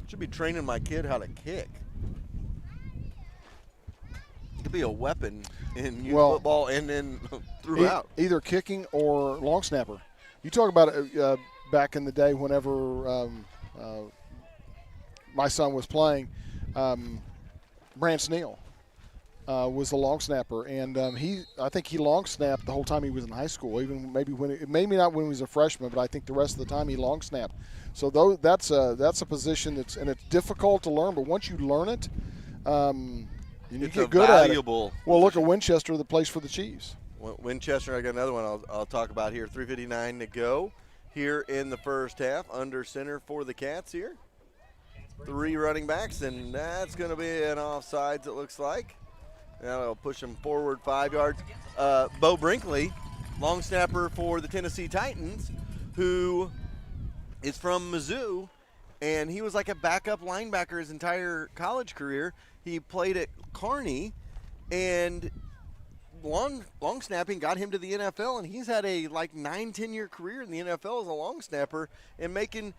Should be training my kid how to kick. It could be a weapon in youth football and then throughout. Either kicking or long snapper. You talk about it back in the day whenever my son was playing. Brant Neal was the long snapper, and I think he long snapped the whole time he was in high school. Even maybe not when he was a freshman, but I think the rest of the time he long snapped. So that's a position it's difficult to learn, but once you learn it, and you get good at it. Well, look at Winchester, that plays for the Chiefs. Winchester, I got another one I'll talk about here. 3:59 to go here in the first half. Under center for the Cats here. 3 running backs, and that's going to be an offsides, it looks like. That'll push them forward 5 yards. Bo Brinkley, long snapper for the Tennessee Titans, who is from Mizzou, and he was like a backup linebacker his entire college career. He played at Kearney, and long snapping got him to the NFL, and he's had a 9-10 year career in the NFL as a long snapper and making,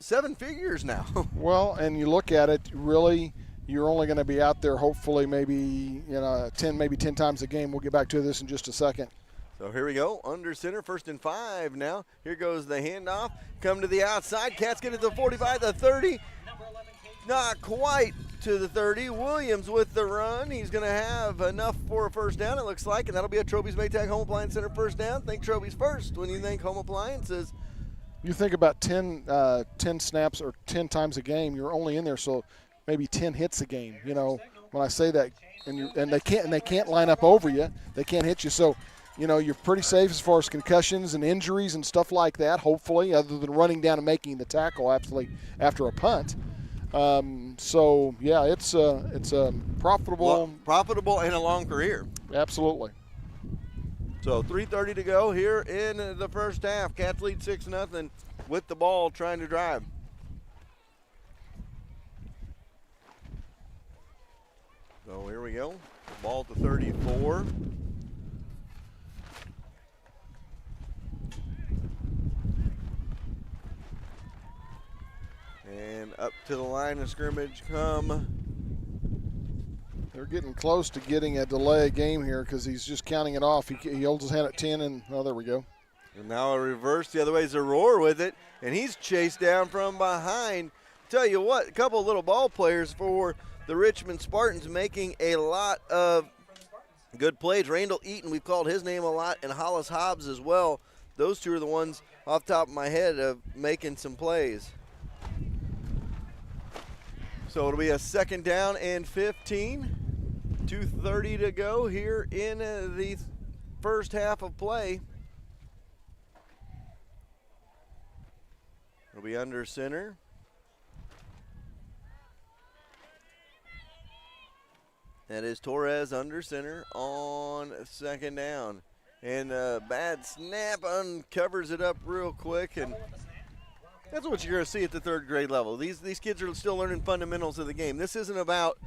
7 figures now. Well, and you look at it, really, you're only going to be out there hopefully maybe 10 times a game. We'll get back to this in just a second. So here we go, under center, 1st and 5 now. Here goes the handoff. Come to the outside. Cats get it to the 45, the 30. Not quite to the 30. Williams with the run. He's going to have enough for a first down, it looks like, and that'll be a Troby's Maytag Home Appliance Center first down. Think Troby's first when you think home appliances. You think about 10 snaps or 10 times a game, you're only in there so maybe 10 hits a game. You know, when I say that, and they can't line up over you, they can't hit you. So, you know, you're pretty safe as far as concussions and injuries and stuff like that. Hopefully, other than running down and making the tackle absolutely after a punt. So yeah, it's a profitable and a long career. Absolutely. So 3:30 to go here in the first half. Cats lead 6-0 with the ball, trying to drive. So here we go. Ball to 34. And up to the line of scrimmage come. They're getting close to getting a delay game here because he's just counting it off. He holds his hand at 10, and oh, there we go. And now a reverse the other way is a roar with it, and he's chased down from behind. Tell you what, a couple of little ball players for the Richmond Spartans making a lot of good plays. Randall Eaton, we've called his name a lot, and Hollis Hobbs as well. Those two are the ones off the top of my head of making some plays. So it'll be a 2nd down and 15. 2:30 to go here in the first half of play. It'll be under center. That is Torres under center on 2nd down. And a bad snap uncovers it up real quick, and that's what you're going to see at the 3rd grade level. These kids are still learning fundamentals of the game. This isn't about,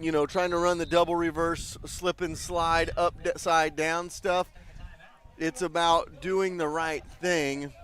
you know, trying to run the double reverse, slip and slide, upside down stuff. It's about doing the right thing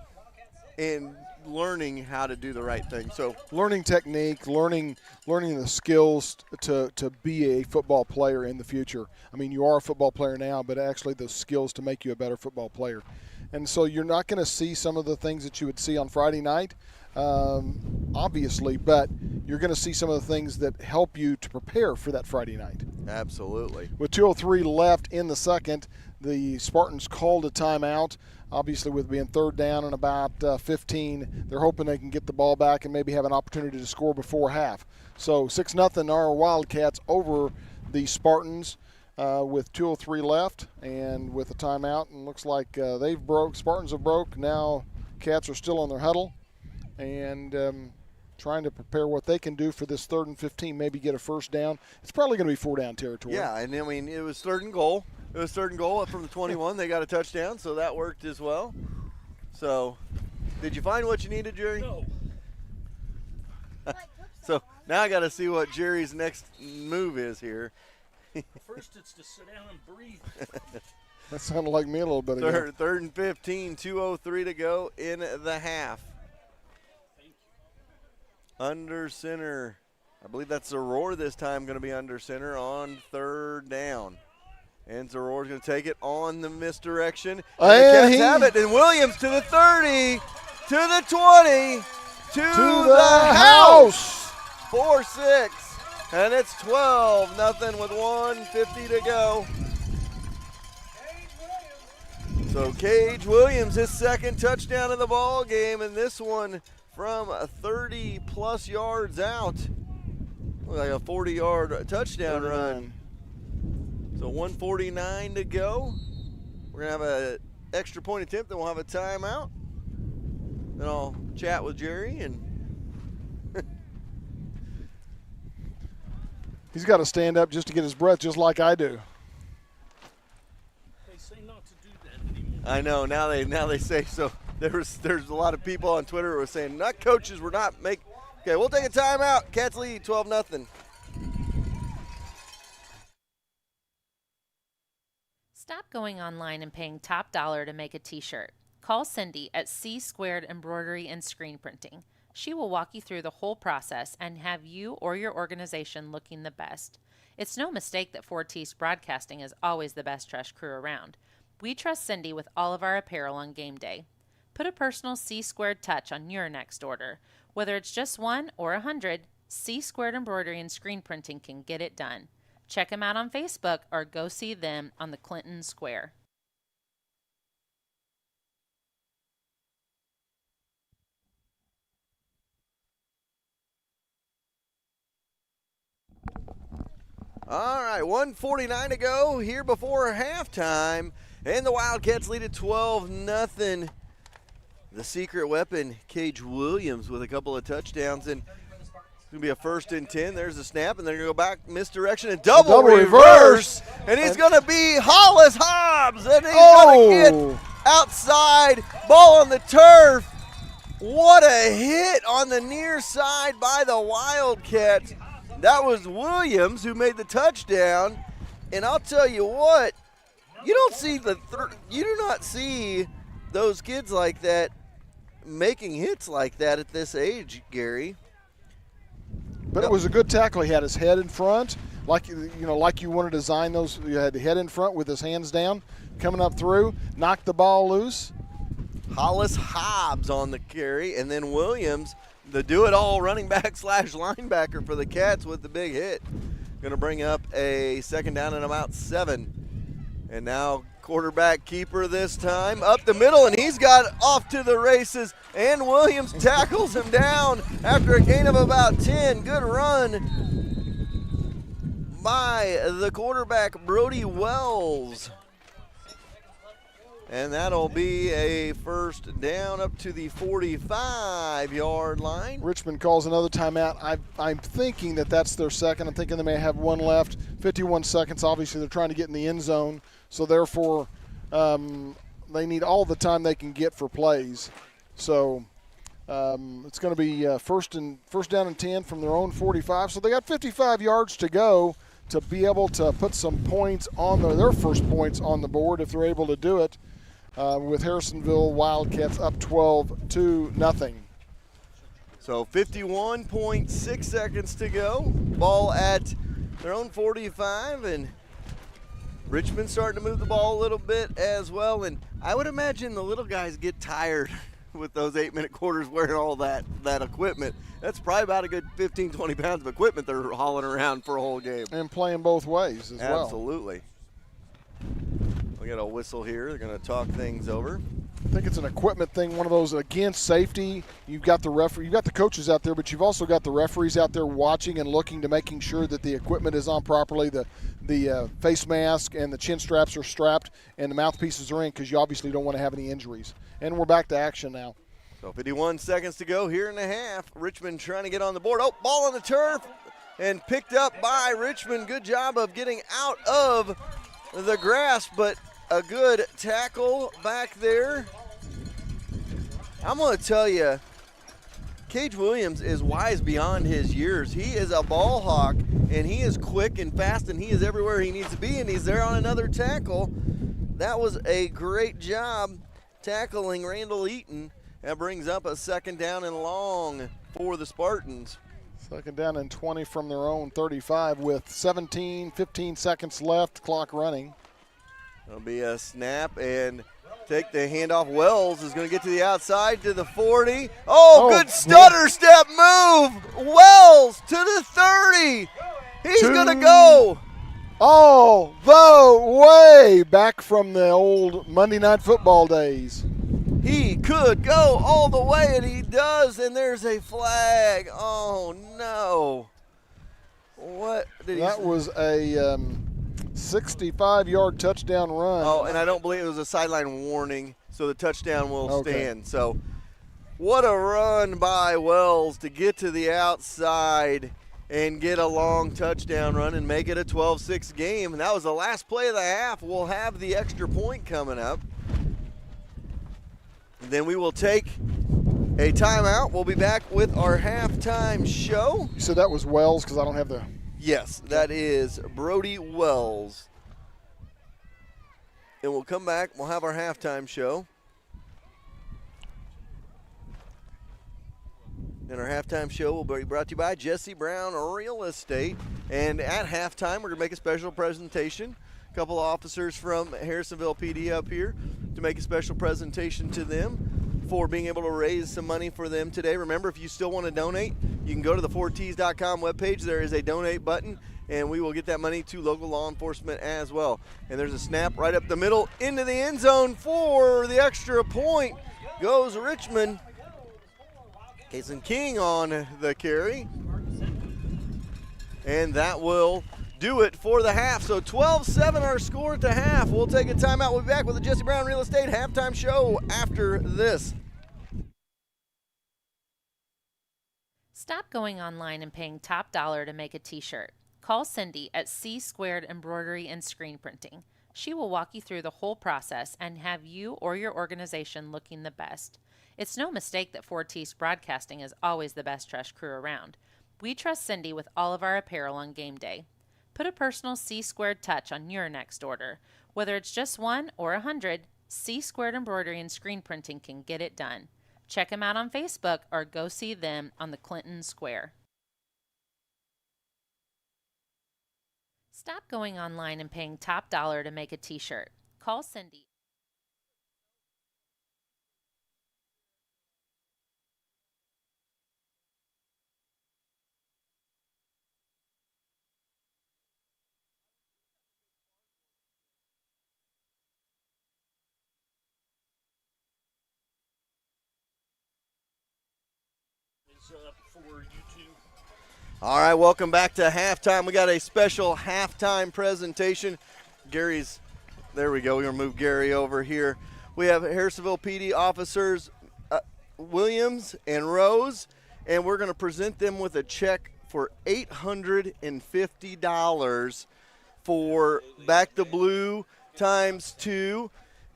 and learning how to do the right thing. So learning technique, learning the skills to be a football player in the future. I mean, you are a football player now, but actually the skills to make you a better football player. And so you're not going to see some of the things that you would see on Friday night, obviously, but you're going to see some of the things that help you to prepare for that Friday night. Absolutely. With 2:03 left in the second, the Spartans called a timeout. Obviously, with being 3rd down and about 15, they're hoping they can get the ball back and maybe have an opportunity to score before half. So 6-0 our Wildcats over the Spartans. With 2:03 left and with a timeout, and looks like Spartans have broke. Now Cats are still on their huddle and trying to prepare what they can do for this 3rd and 15, maybe get a first down. It's probably going to be 4-down territory. Yeah, and I mean, it was 3rd and goal. It was 3rd and goal from the 21. They got a touchdown, so that worked as well. So, did you find what you needed, Jerry? No. So, now I got to see what Jerry's next move is here. First, it's to sit down and breathe. That sounded like me a little bit ago. 3rd and 15, 2:03 to go in the half. Under center. I believe that's Zaror this time going to be under center on 3rd down. And Zaror's going to take it on the misdirection. And the Cats have it. And Williams to the 30, to the 20, to the house. 4-6. And it's 12-0 with 1:50 to go. So Cage Williams, his 2nd touchdown of the ball game, and this one from 30-plus yards out. Looks like a 40-yard touchdown run. So 1:49 to go. We're going to have an extra point attempt, then we'll have a timeout. Then I'll chat with Jerry and he's got to stand up just to get his breath, just like I do. They say not to do that anymore. I know. Now they say so. There's a lot of people on Twitter who are saying, not coaches, we're not make. Okay, we'll take a timeout. Cats lead 12-0. Stop going online and paying top dollar to make a t-shirt. Call Cindy at C Squared Embroidery and Screen Printing. She will walk you through the whole process and have you or your organization looking the best. It's no mistake that 4T's Broadcasting is always the best trash crew around. We trust Cindy with all of our apparel on game day. Put a personal C-squared touch on your next order. Whether it's just 1 or 100, C-squared embroidery and screen printing can get it done. Check them out on Facebook or go see them on the Clinton Square. All right, 1:49 to go here before halftime, and the Wildcats lead at 12-0. The secret weapon, Cage Williams, with a couple of touchdowns, and it's going to be a 1st and 10. There's a snap, and they're going to go back misdirection and double reverse. And it's going to be Hollis Hobbs, and he's going to get outside, ball on the turf. What a hit on the near side by the Wildcats. That was Williams who made the touchdown, and I'll tell you what, you do not see those kids like that making hits like that at this age, Gary. But it was a good tackle. He had his head in front, like you want to design those. You had the head in front with his hands down, coming up through, knocked the ball loose. Hollis Hobbs on the carry, and then Williams, the do-it-all running back / linebacker for the Cats with the big hit. Going to bring up a 2nd down and about 7. And now quarterback keeper this time up the middle, and he's got off to the races, and Williams tackles him down after a gain of about 10. Good run by the quarterback, Brody Wells. And that'll be a 1st down up to the 45-yard line. Richmond calls another timeout. I'm thinking that's their second. I'm thinking they may have one left. 51 seconds. Obviously, they're trying to get in the end zone. So, therefore, they need all the time they can get for plays. So, it's going to be first down and 10 from their own 45. So, they got 55 yards to go to be able to put some points on their first points on the board if they're able to do it. With Harrisonville Wildcats up 12-0. So 51.6 seconds to go. Ball at their own 45, and Richmond starting to move the ball a little bit as well. And I would imagine the little guys get tired with those 8-minute quarters wearing all that equipment. That's probably about a good 15, 20 pounds of equipment they're hauling around for a whole game. And playing both ways as well. Absolutely. We got a whistle here. They're going to talk things over. I think it's an equipment thing, one of those, again, safety. You've got the referee, you've got the coaches out there, but you've also got the referees out there watching and looking to making sure that the equipment is on properly, the face mask and the chin straps are strapped and the mouthpieces are in, because you obviously don't want to have any injuries. And we're back to action now. So 51 seconds to go here in the half. Richmond trying to get on the board. Oh, ball on the turf and picked up by Richmond. Good job of getting out of the grass, but a good tackle back there. I'm going to tell you, Cage Williams is wise beyond his years. He is a ball hawk, and he is quick and fast, and he is everywhere he needs to be, and he's there on another tackle. That was a great job tackling Randall Eaton. That brings up a 2nd down and long for the Spartans. 2nd down and 20 from their own 35 with 15 seconds left, clock running. It'll be a snap and take the handoff. Wells is going to get to the outside to the 40. Oh, good stutter step move. Wells to the 30. He's going to go. All the way back from the old Monday Night Football days. He could go all the way, and he does, and there's a flag. Oh, no. What did he That was a 65-yard touchdown run. Oh, and I don't believe it was a sideline warning, so the touchdown will stand. So what a run by Wells to get to the outside and get a long touchdown run and make it a 12-6 game. And that was the last play of the half. We'll have the extra point coming up. And then we will take a timeout. We'll be back with our halftime show. You said that was Wells because I don't have the... Yes, that is Brody Wells. And we'll come back. We'll have our halftime show. And our halftime show will be brought to you by Jesse Brown Real Estate. And at halftime, we're going to make a special presentation. A couple of officers from Harrisonville PD up here to make a special presentation to them for being able to raise some money for them today. Remember, if you still want to donate, you can go to the 4ts.com webpage. There is a donate button, and we will get that money to local law enforcement as well. And there's a snap right up the middle into the end zone for the extra point. Goes Richmond. Kason King on the carry. And that will do it for the half. So 12-7 our score at the half. We'll take a timeout. We'll be back with the Jesse Brown Real Estate halftime show after this. Stop going online and paying top dollar to make a t-shirt. Call Cindy at C Squared Embroidery and Screen Printing. She will walk you through the whole process and have you or your organization looking the best. It's no mistake that 4T's Broadcasting is always the best dressed crew around. We trust Cindy with all of our apparel on game day. Put a personal C Squared touch on your next order. Whether it's just 1 or 100, C Squared Embroidery and Screen Printing can get it done. Check them out on Facebook or go see them on the Clinton Square. Stop going online and paying top dollar to make a t-shirt. Call Cindy. For YouTube. All right, welcome back to halftime. We got a special halftime presentation. Gary's, there we go. We're going to move Gary over here. We have Harrisonville PD officers Williams and Rose, and we're going to present them with a check for $850 for Back the Blue ×2.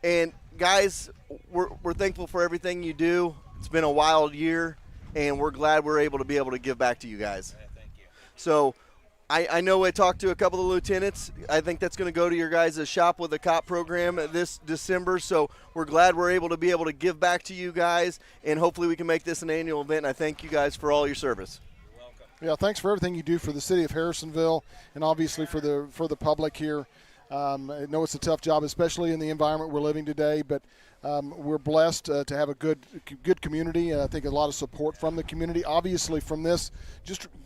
And guys, we're thankful for everything you do. It's been a wild year, and we're glad we're able to give back to you guys. Thank you. So I know I talked to a couple of lieutenants. I think that's going to go to your guys' Shop with a Cop program this December. So we're glad we're able to give back to you guys, and hopefully we can make this an annual event. And I thank you guys for all your service. You're welcome. Yeah, thanks for everything you do for the city of Harrisonville and obviously for the public here. I know it's a tough job, especially in the environment we're living today, but we're blessed to have a good community. I think a lot of support from the community. Obviously, from this,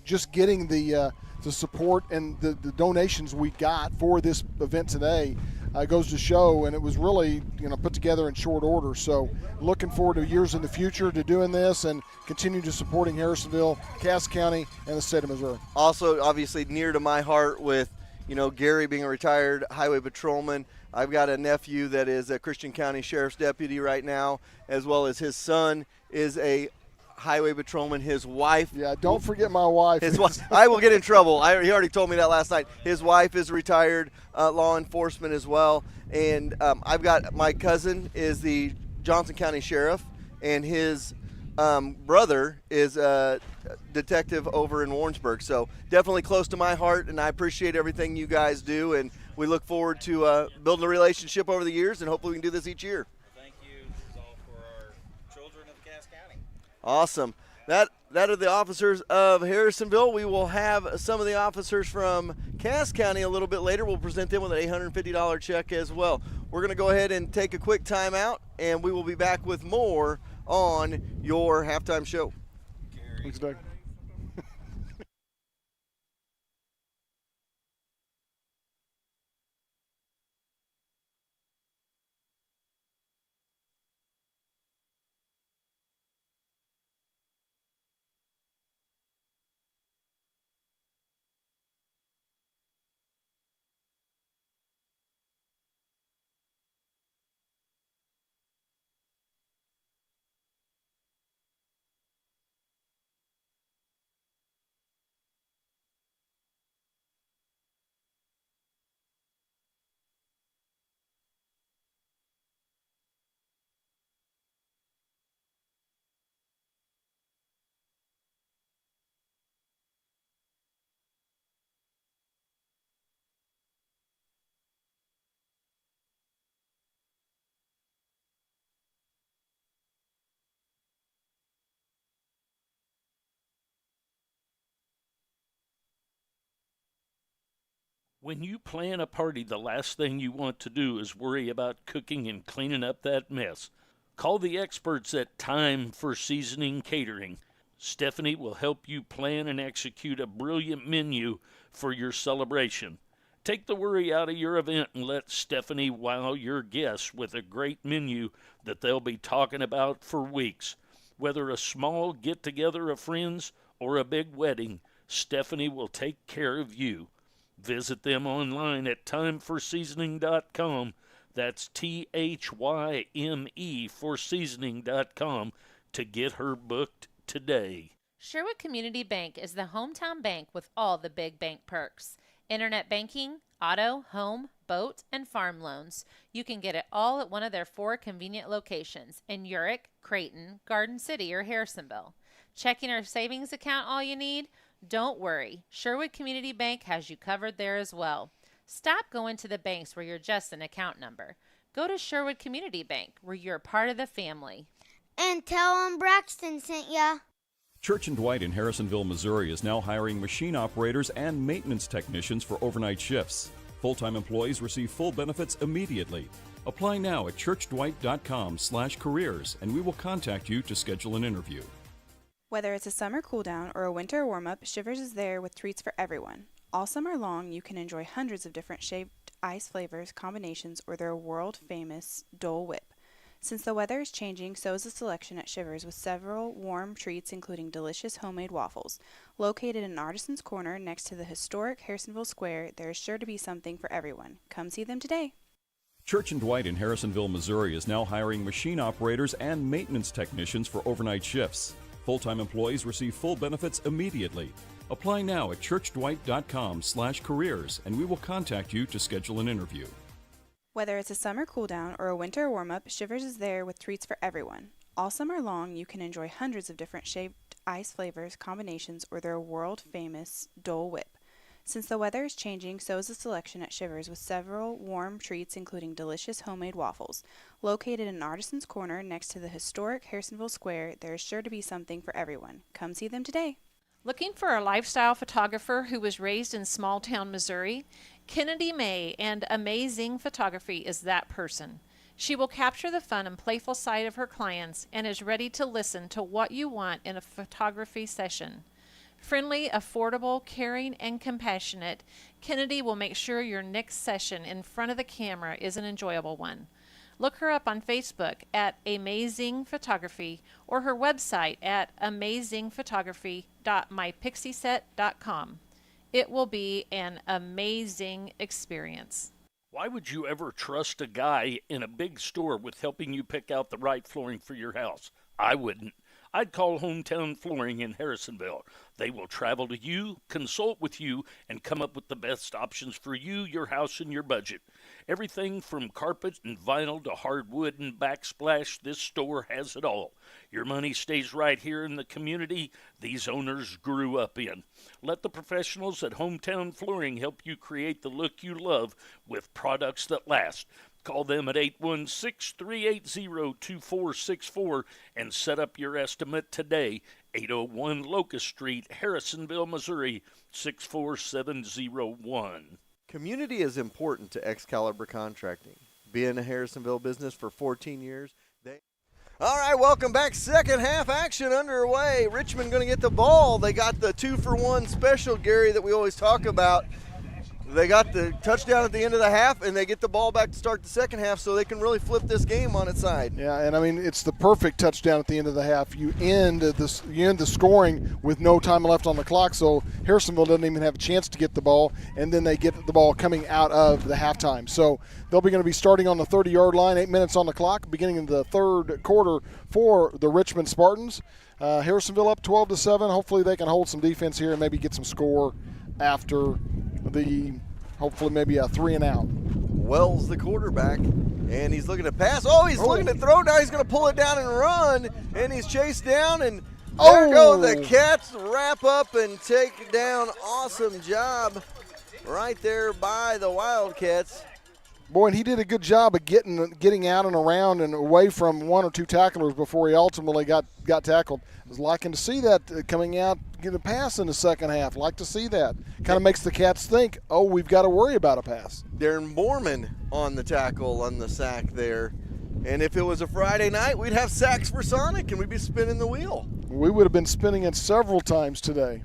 just getting the support and the donations we got for this event today goes to show, and it was really put together in short order. So, looking forward to years in the future to doing this and continue to supporting Harrisonville, Cass County, and the state of Missouri. Also, obviously, near to my heart with Gary being a retired highway patrolman. I've got a nephew that is a Christian County Sheriff's deputy right now, as well as his son is a highway patrolman. His wife. Yeah, don't forget my wife. His wife. I will get in trouble. He already told me that last night. His wife is retired law enforcement as well. And I've got my cousin is the Johnson County Sheriff, and his brother is a detective over in Warrensburg. So definitely close to my heart, and I appreciate everything you guys do, and we look forward to building a relationship over the years, and hopefully we can do this each year. Thank you. This is all for our children of Cass County. Awesome. That are the officers of Harrisonville. We will have some of the officers from Cass County a little bit later. We'll present them with an $850 check as well. We're going to go ahead and take a quick timeout, and we will be back with more on your halftime show. Thanks, Doug. When you plan a party, the last thing you want to do is worry about cooking and cleaning up that mess. Call the experts at Time for Seasoning Catering. Stephanie will help you plan and execute a brilliant menu for your celebration. Take the worry out of your event and let Stephanie wow your guests with a great menu that they'll be talking about for weeks. Whether a small get-together of friends or a big wedding, Stephanie will take care of you. Visit them online at timeforseasoning.com. That's THYME for seasoning.com to get her booked today. Sherwood Community Bank is the hometown bank with all the big bank perks. Internet banking, auto, home, boat, and farm loans. You can get it all at one of their 4 convenient locations in Urick, Creighton, Garden City, or Harrisonville. Checking or savings account all you need? Don't worry. Sherwood Community Bank has you covered there as well. Stop going to the banks where you're just an account number. Go to Sherwood Community Bank where you're part of the family. And tell them Braxton sent ya. Church & Dwight in Harrisonville, Missouri is now hiring machine operators and maintenance technicians for overnight shifts. Full-time employees receive full benefits immediately. Apply now at churchdwight.com/careers and we will contact you to schedule an interview. Whether it's a summer cool down or a winter warm-up, Shivers is there with treats for everyone. All summer long, you can enjoy hundreds of different shaped ice flavors, combinations, or their world-famous Dole Whip. Since the weather is changing, so is the selection at Shivers with several warm treats including delicious homemade waffles. Located in Artisans Corner next to the historic Harrisonville Square, there is sure to be something for everyone. Come see them today. Church & Dwight in Harrisonville, Missouri is now hiring machine operators and maintenance technicians for overnight shifts. Full-time employees receive full benefits immediately. Apply now at churchdwight.com/careers and we will contact you to schedule an interview. Whether it's a summer cool down or a winter warm-up, Shivers is there with treats for everyone. All summer long, you can enjoy hundreds of different shaped ice flavors, combinations, or their world-famous Dole Whip. Since the weather is changing, so is the selection at Shivers with several warm treats including delicious homemade waffles. Located in Artisans Corner next to the historic Harrisonville Square, there is sure to be something for everyone. Come see them today. Looking for a lifestyle photographer who was raised in small town Missouri? Kennedy May and Amazing Photography is that person. She will capture the fun and playful side of her clients and is ready to listen to what you want in a photography session. Friendly, affordable, caring, and compassionate, Kennedy will make sure your next session in front of the camera is an enjoyable one. Look her up on Facebook at Amazing Photography or her website at amazingphotography.mypixieset.com. It will be an amazing experience. Why would you ever trust a guy in a big store with helping you pick out the right flooring for your house? I wouldn't. I'd call Hometown Flooring in Harrisonville. They will travel to you, consult with you, and come up with the best options for you, your house, and your budget. Everything from carpet and vinyl to hardwood and backsplash, this store has it all. Your money stays right here in the community these owners grew up in. Let the professionals at Hometown Flooring help you create the look you love with products that last. Call them at 816-380-2464 and set up your estimate today. 801 Locust Street, Harrisonville, Missouri, 64701. Community is important to Excalibur Contracting. Being a Harrisonville business for 14 years, All right, welcome back. Second half action underway. Richmond going to get the ball. They got the 2-for-1 special, Gary, that we always talk about. They got the touchdown at the end of the half, and they get the ball back to start the second half so they can really flip this game on its side. Yeah, and I mean, it's the perfect touchdown at the end of the half. You end the scoring with no time left on the clock, so Harrisonville doesn't even have a chance to get the ball, and then they get the ball coming out of the halftime. So they'll be going to be starting on the 30-yard line, 8 minutes on the clock, beginning of the third quarter for the Richmond Spartans. Harrisonville up 12-7. Hopefully they can hold some defense here and maybe get some score after hopefully maybe a 3 and out. Wells, the quarterback, and he's looking to pass. Oh, he's looking to throw. Now he's going to pull it down and run, and he's chased down, and there go the Cats. Wrap up and take down. Awesome job right there by the Wildcats. Boy, and he did a good job of getting out and around and away from one or two tacklers before he ultimately got tackled. I was liking to see that coming out, get a pass in the second half. Like to see that. Kind of makes the Cats think, oh, we've got to worry about a pass. Darren Borman on the tackle on the sack there. And if it was a Friday night, we'd have sacks for Sonic and we'd be spinning the wheel. We would have been spinning it several times today.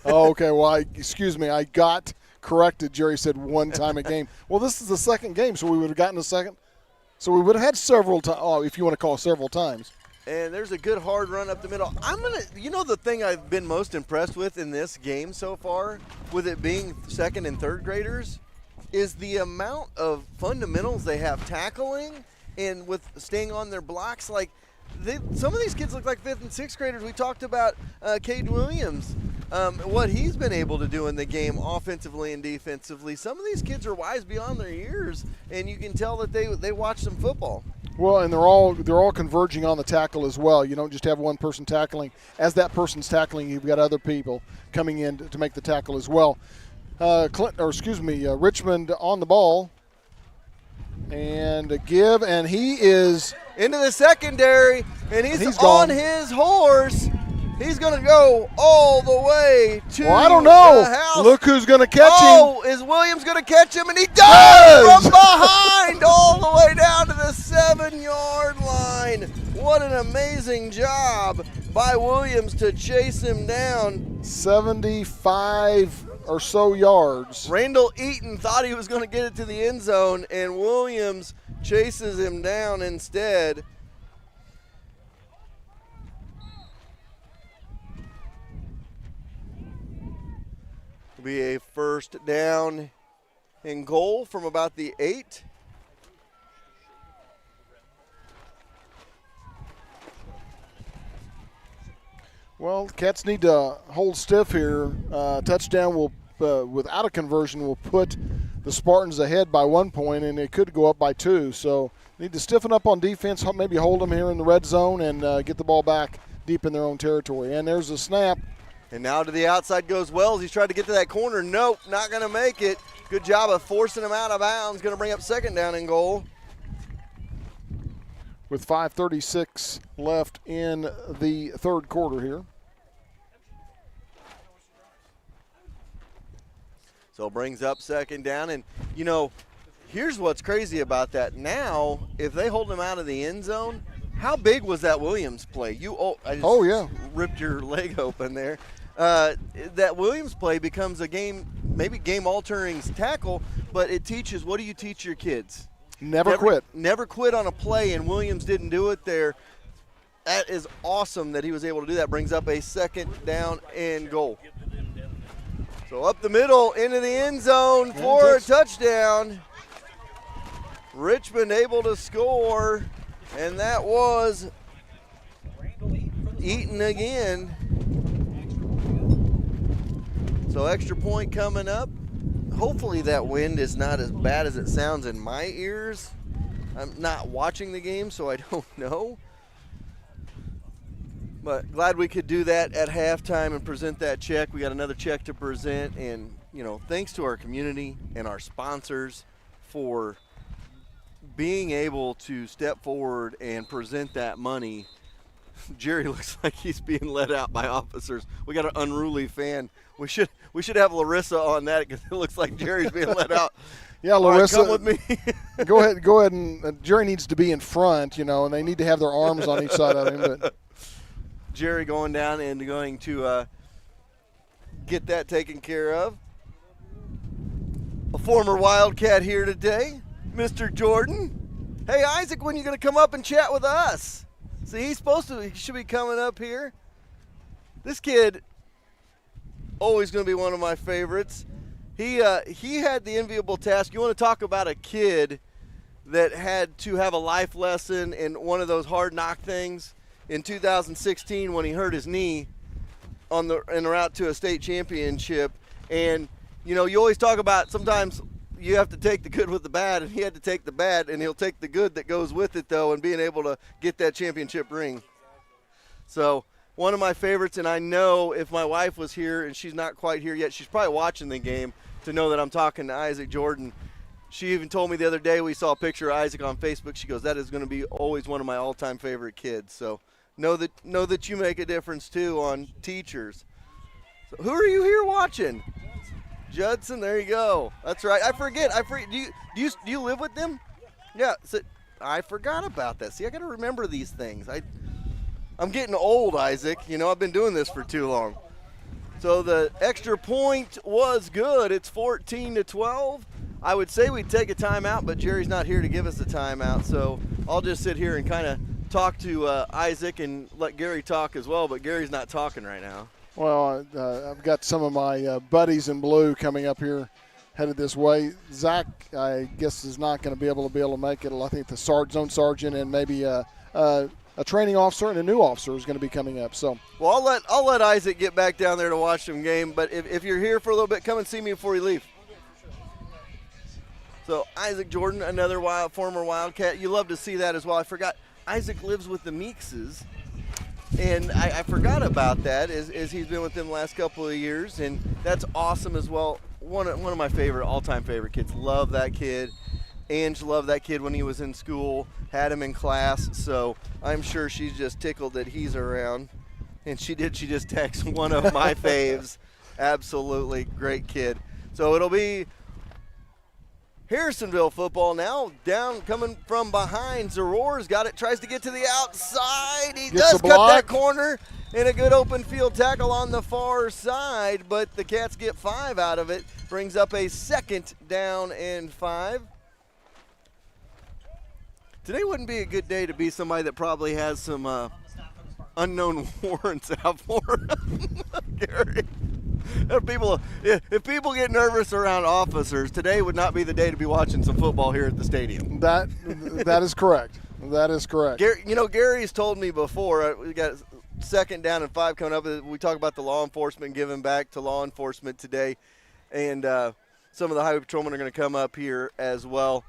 Oh, okay, well, excuse me, I got corrected. Jerry said one time a game. Well, this is the second game, so we would have gotten a second. So we would have had several times, if you want to call several times. And there's a good hard run up the middle. The thing I've been most impressed with in this game so far, with it being second and third graders, is the amount of fundamentals they have tackling and with staying on their blocks. Like, some of these kids look like fifth and sixth graders. We talked about Cade Williams, what he's been able to do in the game offensively and defensively. Some of these kids are wise beyond their years, and you can tell that they watch some football. Well, and they're all converging on the tackle as well. You don't just have one person tackling. As that person's tackling, you've got other people coming in to make the tackle as well. Richmond on the ball. And a give, and he is into the secondary, and he's gone. on his horse. He's going to go all the way to I don't know. the house. Look who's going to catch him. Oh, is Williams going to catch him? And he does! From behind all the way down to the 7-yard line. What an amazing job by Williams to chase him down. 75 or so yards. Randall Eaton thought he was going to get it to the end zone, and Williams chases him down instead. It'll be a first down and goal from about the 8. Well, Cats need to hold stiff here. Touchdown will, without a conversion, will put the Spartans ahead by 1 point, and it could go up by 2. So need to stiffen up on defense, maybe hold them here in the red zone and get the ball back deep in their own territory. And there's a snap. And now to the outside goes Wells. He's tried to get to that corner. Nope, not going to make it. Good job of forcing him out of bounds. Going to bring up second down and goal. With 5:36 left in the third quarter here. So brings up second down. And, here's what's crazy about that. Now, if they hold him out of the end zone, how big was that Williams play? I just ripped your leg open there. That Williams play becomes a maybe game-altering tackle, but it teaches, what do you teach your kids? Never quit. Never quit on a play, and Williams didn't do it there. That is awesome that he was able to do that. Brings up a second down and goal. So up the middle into the end zone for a touchdown. Richmond able to score, and that was Eaton again. So extra point coming up. Hopefully that wind is not as bad as it sounds in my ears. I'm not watching the game, so I don't know. But glad we could do that at halftime and present that check. We got another check to present, and thanks to our community and our sponsors for being able to step forward and present that money. Jerry looks like he's being let out by officers. We got an unruly fan. We should have Larissa on that because it looks like Jerry's being let out. Yeah, Larissa, come with me. go ahead, and Jerry needs to be in front, and they need to have their arms on each side of him. But Jerry going down and going to get that taken care of. A former Wildcat here today, Mr. Jordan. Hey, Isaac, when are you going to come up and chat with us? See, he should be coming up here. This kid, always going to be one of my favorites. He had the enviable task. You want to talk about a kid that had to have a life lesson in one of those hard knock things in 2016 when he hurt his knee en route to a state championship. And, you always talk about sometimes you have to take the good with the bad, and he had to take the bad, and he'll take the good that goes with it, though, and being able to get that championship ring. So one of my favorites, and I know if my wife was here, and she's not quite here yet, she's probably watching the game, to know that I'm talking to Isaac Jordan. She even told me the other day, we saw a picture of Isaac on Facebook. She goes, that is going to be always one of my all-time favorite kids. So know that you make a difference, too, on teachers. So who are you here watching? Judson, there you go. That's right. I forget. Do you live with them? Yeah. So I forgot about that. See, I got to remember these things. I'm getting old, Isaac. I've been doing this for too long. So the extra point was good. It's 14-12. I would say we'd take a timeout, but Jerry's not here to give us a timeout. So I'll just sit here and kind of talk to Isaac and let Gary talk as well, but Gary's not talking right now. Well, I've got some of my buddies in blue coming up here, headed this way. Zach, I guess, is not going to be able to make it. I think the zone sergeant and maybe a training officer and a new officer is going to be coming up. So, well, I'll let Isaac get back down there to watch some game. But if you're here for a little bit, come and see me before you leave. So Isaac Jordan, another former Wildcat. You love to see that as well. I forgot Isaac lives with the Meekses, and I forgot about that as he's been with them the last couple of years, and that's awesome as well. One of my all-time favorite kids. Love that kid. Ange loved that kid when he was in school, had him in class, so I'm sure she's just tickled that he's around. And she just texted one of my faves. Absolutely great kid. So it'll be Harrisonville football now, down coming from behind. Zaror's got it, tries to get to the outside. He does cut that corner, and a good open field tackle on the far side, but the Cats get 5 out of it. Brings up a 2nd down and 5. Today wouldn't be a good day to be somebody that probably has some unknown warrants out for him, Gary. If people get nervous around officers, today would not be the day to be watching some football here at the stadium. That is correct. That is correct. Gary's told me before, we got 2nd down and 5 coming up. We talk about the law enforcement giving back to law enforcement today, and some of the highway patrolmen are going to come up here as well.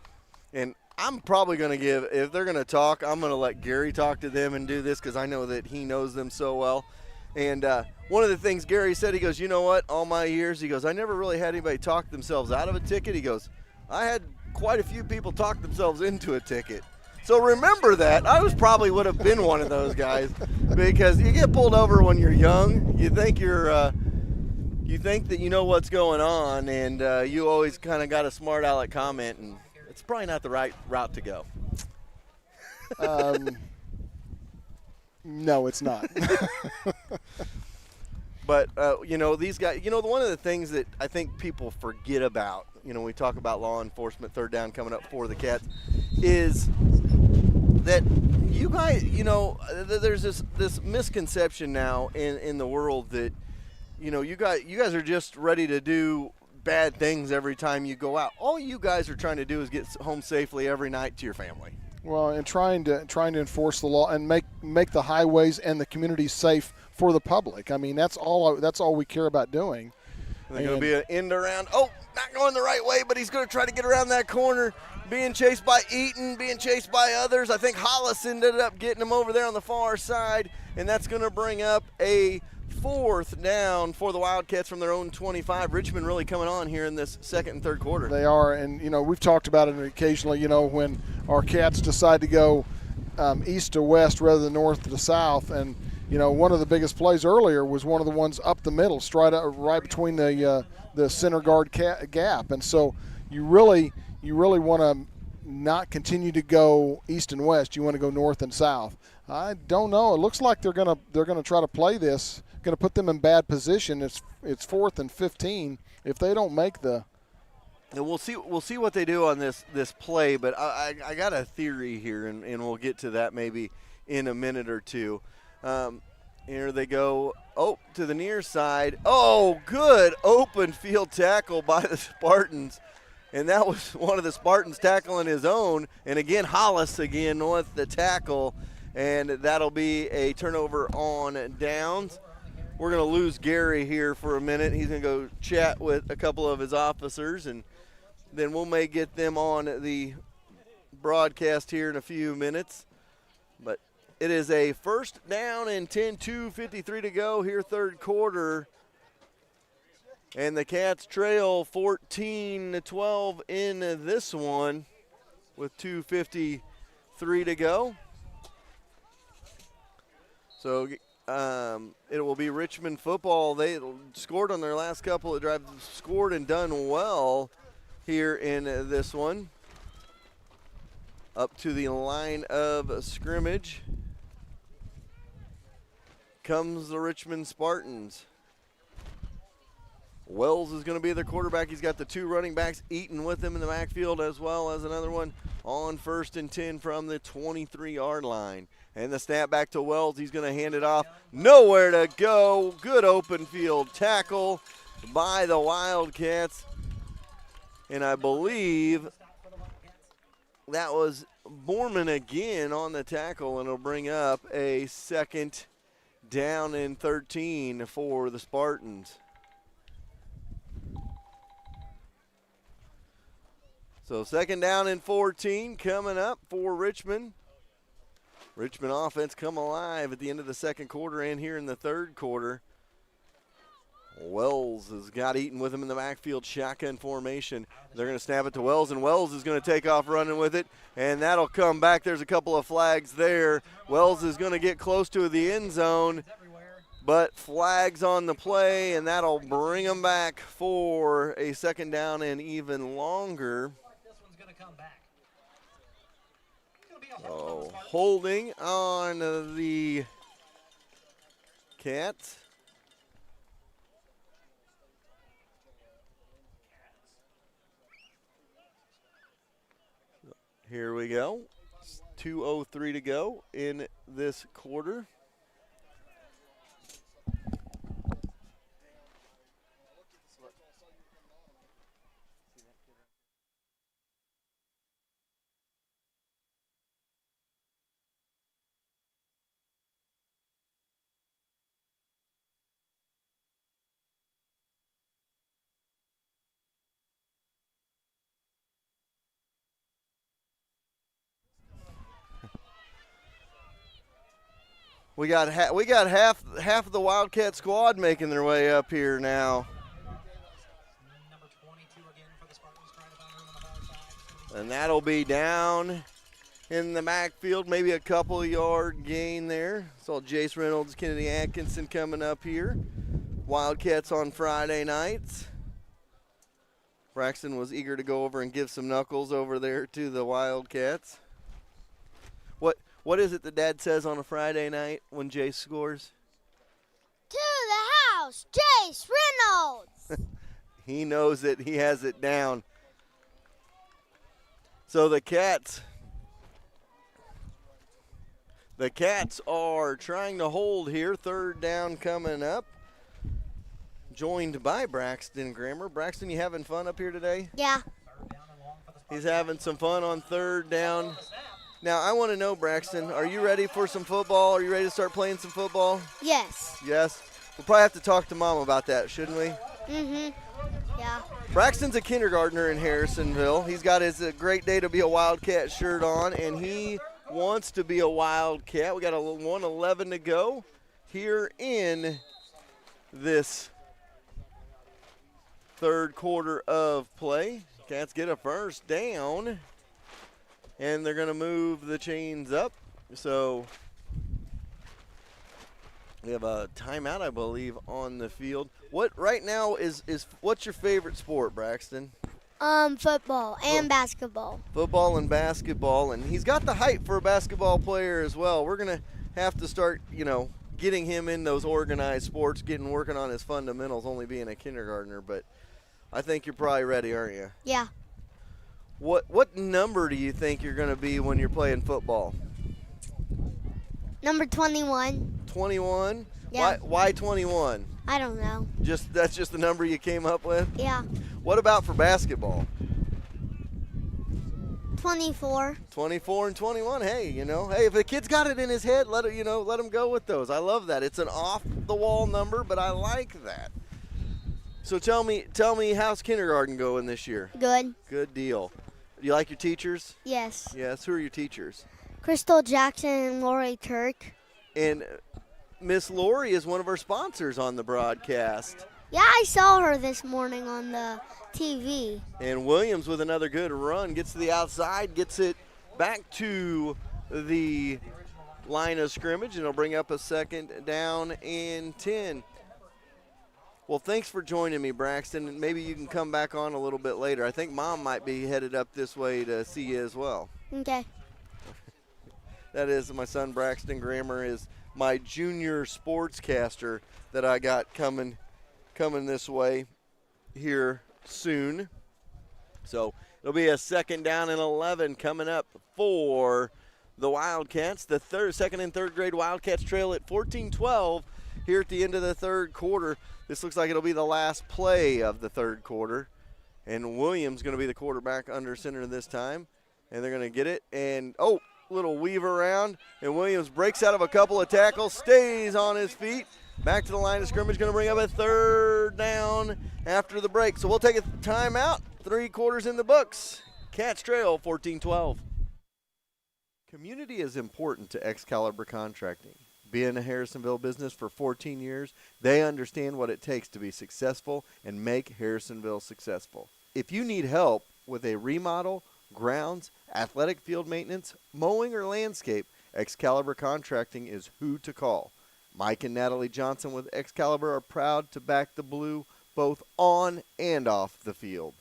And I'm probably going to if they're going to talk, I'm going to let Gary talk to them and do this because I know that he knows them so well. And one of the things Gary said, he goes, you know what, all my years, he goes, I never really had anybody talk themselves out of a ticket. He goes, I had quite a few people talk themselves into a ticket. So remember that. I would have been one of those guys because you get pulled over when you're young. You think you think that you know what's going on, and you always kind of got a smart aleck comment, and it's probably not the right route to go. No, it's not. But, these guys, one of the things that I think people forget about, when we talk about law enforcement, 3rd down coming up for the Cats, is that you guys, there's this misconception now in the world that, you guys are just ready to do bad things every time you go out. All you guys are trying to do is get home safely every night to your family. Well, and trying to enforce the law and make the highways and the communities safe for the public. I mean, that's all we care about doing. There's going to be an end around. Oh, not going the right way, but he's going to try to get around that corner. Being chased by Eaton, being chased by others. I think Hollis ended up getting him over there on the far side, and that's going to bring up a 4th down for the Wildcats from their own 25. Richmond really coming on here in this 2nd and 3rd quarter. They are, and we've talked about it occasionally. When our Cats decide to go east to west rather than north to south, and one of the biggest plays earlier was one of the ones up the middle, right between the center guard gap, and so you really want to not continue to go east and west. You want to go north and south. I don't know. It looks like they're gonna try to play this. Going to put them in bad position. It's 4th and 15. If they don't make the, and we'll see what they do on this play. But I got a theory here, and we'll get to that maybe in a minute or two. Here they go. Oh, to the near side. Oh, good open field tackle by the Spartans. And that was one of the Spartans tackling his own. And again, Hollis again with the tackle. And that'll be a turnover on downs. We're going to lose Gary here for a minute. He's going to go chat with a couple of his officers, and then may get them on the broadcast here in a few minutes. But it is a 1st down and 10, 2:53 to go here, 3rd quarter. And the Cats trail 14-12 in this one with 2:53 to go. So it will be Richmond football. They scored on their last couple of drives, scored and done well here in this one. Up to the line of scrimmage comes the Richmond Spartans. Wells is going to be their quarterback. He's got the two running backs Eaton with him in the backfield, as well as another one on 1st and 10 from the 23-yard line. And the snap back to Wells. He's going to hand it off. Nowhere to go. Good open field tackle by the Wildcats. And I believe that was Borman again on the tackle, and it'll bring up a 2nd down and 13 for the Spartans. So 2nd down and 14 coming up for Richmond. Richmond offense come alive at the end of the second quarter and here in the third quarter. Wells has got Eaton with him in the backfield, shotgun formation. They're going to snap it to Wells, and Wells is going to take off running with it, and that'll come back. There's a couple of flags there. Wells is going to get close to the end zone, but flags on the play, and that'll bring them back for a 2nd down and even longer. Oh, holding on the Cats. Here we go. 2:03 to go in this quarter. We got half of the Wildcat squad making their way up here now. And that'll be down in the backfield, maybe a couple yard gain there. Saw Jace Reynolds, Kennedy Atkinson coming up here. Wildcats on Friday nights. Braxton was eager to go over and give some knuckles over there to the Wildcats. What is it that Dad says on a Friday night when Jace scores? To the house, Jace Reynolds. He knows it. He has it down. So the Cats are trying to hold here. 3rd down coming up. Joined by Braxton Grammer. Braxton, you having fun up here today? Yeah. He's having some fun on 3rd down. Now, I want to know, Braxton, are you ready for some football? Are you ready to start playing some football? Yes. Yes? We'll probably have to talk to Mom about that, shouldn't we? Mm-hmm. Yeah. Braxton's a kindergartner in Harrisonville. He's got his Great Day to Be a Wildcat shirt on, and he wants to be a Wildcat. We got a 1:11 to go here in this third quarter of play. Cats get a 1st down. And they're going to move the chains up. So we have a timeout, I believe, on the field. What right now is what's your favorite sport, Braxton? Football and basketball. Football and basketball, and he's got the height for a basketball player as well. We're going to have to start, getting him in those organized sports, working on his fundamentals, only being a kindergartner. But I think you're probably ready, aren't you? Yeah. What number do you think you're going to be when you're playing football? Number 21. 21? Yeah. Why 21? I don't know. That's just the number you came up with? Yeah. What about for basketball? 24. 24 and 21. Hey, if a kid's got it in his head, let him go with those. I love that. It's an off-the-wall number, but I like that. So tell me, how's kindergarten going this year? Good. Good deal. Do you like your teachers? Yes. Yes. Who are your teachers? Crystal Jackson and Lori Turk. And Miss Lori is one of our sponsors on the broadcast. Yeah, I saw her this morning on the TV. And Williams with another good run, gets to the outside, gets it back to the line of scrimmage, and it'll bring up a 2nd down and 10. Well, thanks for joining me, Braxton. Maybe you can come back on a little bit later. I think Mom might be headed up this way to see you as well. Okay. That is, my son Braxton Grammer is my junior sportscaster that I got coming this way here soon. So it'll be a 2nd down and 11 coming up for the Wildcats. The 2nd and 3rd grade Wildcats trail at 14-12 here at the end of the 3rd quarter. This looks like it'll be the last play of the 3rd quarter. And Williams going to be the quarterback under center this time. And they're going to get it. And, little weave around. And Williams breaks out of a couple of tackles, stays on his feet. Back to the line of scrimmage, going to bring up a 3rd down after the break. So we'll take a timeout. 3 quarters in the books. Cats trail 14-12. Community is important to Excalibur Contracting. Being a Harrisonville business for 14 years, they understand what it takes to be successful and make Harrisonville successful. If you need help with a remodel, grounds, athletic field maintenance, mowing, or landscape, Excalibur Contracting is who to call. Mike and Natalie Johnson with Excalibur are proud to back the Blue both on and off the field.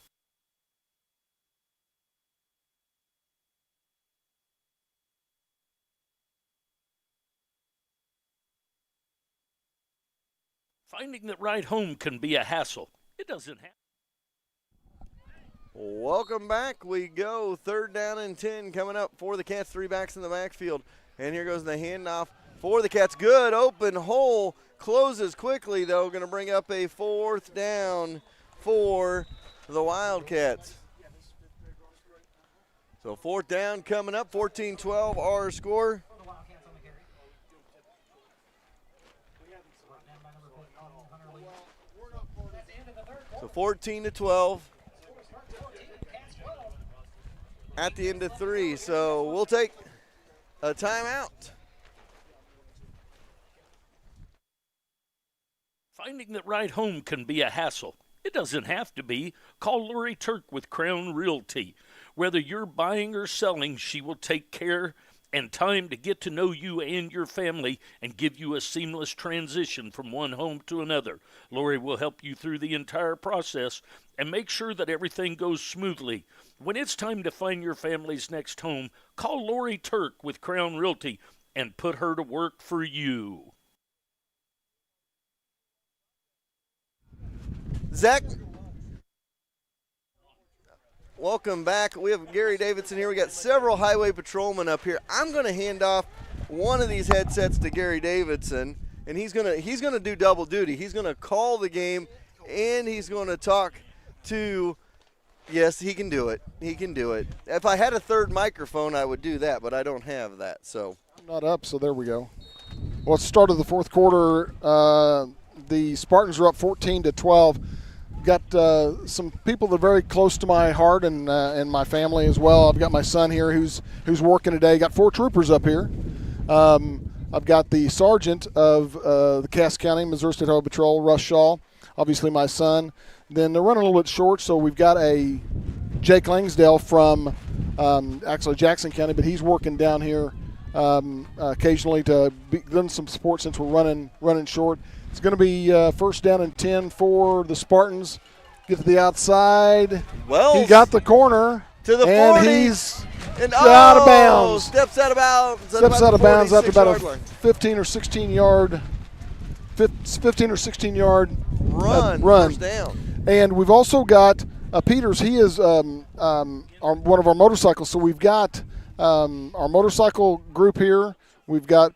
Finding the right home can be a hassle. It doesn't have. Welcome back. We go 3rd down and 10 coming up for the Cats. 3 backs in the backfield. And here goes the handoff for the Cats. Good open hole. Closes quickly, though. Going to bring up a 4th down for the Wildcats. So 4th down coming up. 14-12 our score. So 14-12 at the end of 3. So we'll take a timeout. Finding the right home can be a hassle. It doesn't have to be. Call Lori Turk with Crown Realty. Whether you're buying or selling, she will take care and time to get to know you and your family and give you a seamless transition from one home to another. Lori will help you through the entire process and make sure that everything goes smoothly. When it's time to find your family's next home, call Lori Turk with Crown Realty and put her to work for you. Zach, welcome back. We have Gary Davidson here. We got several highway patrolmen up here. I'm going to hand off one of these headsets to Gary Davidson, and he's gonna do double duty. He's going to call the game, and he's going to talk to. Yes, he can do it. He can do it. If I had a 3rd microphone, I would do that, but I don't have that. So not up. So there we go. Well, it's the start of the 4th quarter. The Spartans are up 14-12. Got some people that are very close to my heart and my family as well. I've got my son here who's working today. Got 4 troopers up here. I've got the sergeant of the Cass County, Missouri State Highway Patrol, Russ Shaw, obviously my son. Then they're running a little bit short, so we've got a Jake Langsdale from actually Jackson County, but he's working down here occasionally to lend some support since we're running short. It's going to be 1st down and 10 for the Spartans. Get to the outside. Well, he got the corner to the 40. And he's and out of bounds. Steps out of bounds. Steps out of bounds after about a 15 or 16 yard run. First down. And we've also got Peters. He is one of our motorcycles. So we've got our motorcycle group here. We've got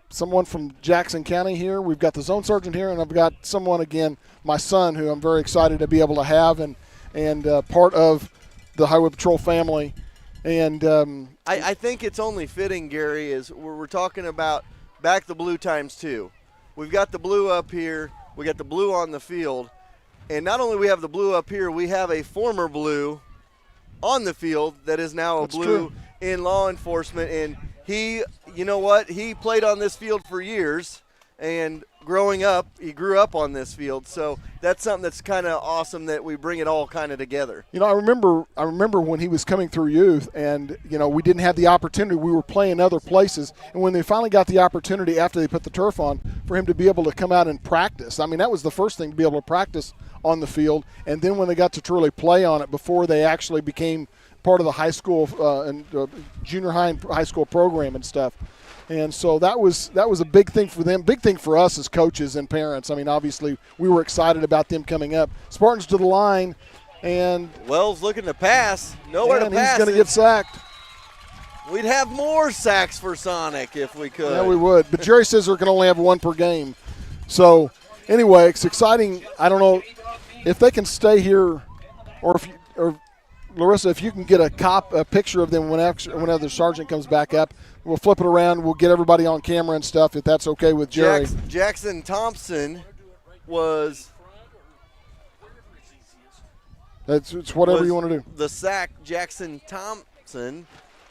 someone from Jackson County here. We've got the zone sergeant here, and I've got someone, again, my son, who I'm very excited to be able to have and part of the Highway Patrol family. And I think it's only fitting, Gary, is we're talking about back the Blue ×2. We've got the Blue up here. We got the Blue on the field. And not only we have the Blue up here, we have a former Blue on the field that is now a Blue in law enforcement. And he, you know what, he played on this field for years. and growing up, he grew up on this field. So that's something that's kind of awesome that we bring it all kind of together. You know, I remember when he was coming through youth, and you know, we didn't have the opportunity. We were playing other places, and when they finally got the opportunity after they put the turf on for him to be able to come out and practice, I mean, that was the first thing, to be able to practice on the field. And then when they got to truly play on it, before they actually became part of the high school and junior high and high school program and stuff. And so that was a big thing for them, big thing for us as coaches and parents. I mean, obviously, we were excited about them coming up. Spartans to the line, and Wells looking to pass. Nowhere to pass. He's going to get sacked. We'd have more sacks for Sonic if we could. Yeah, we would. But Jerry says they're going to only have one per game. So, anyway, it's exciting. I don't know if they can stay here, or Larissa, if you can get a picture of them whenever the sergeant comes back up. We'll flip it around. We'll get everybody on camera and stuff, if that's okay with Jerry. Jackson Thompson was. It's whatever you want to do. The sack, Jackson Thompson,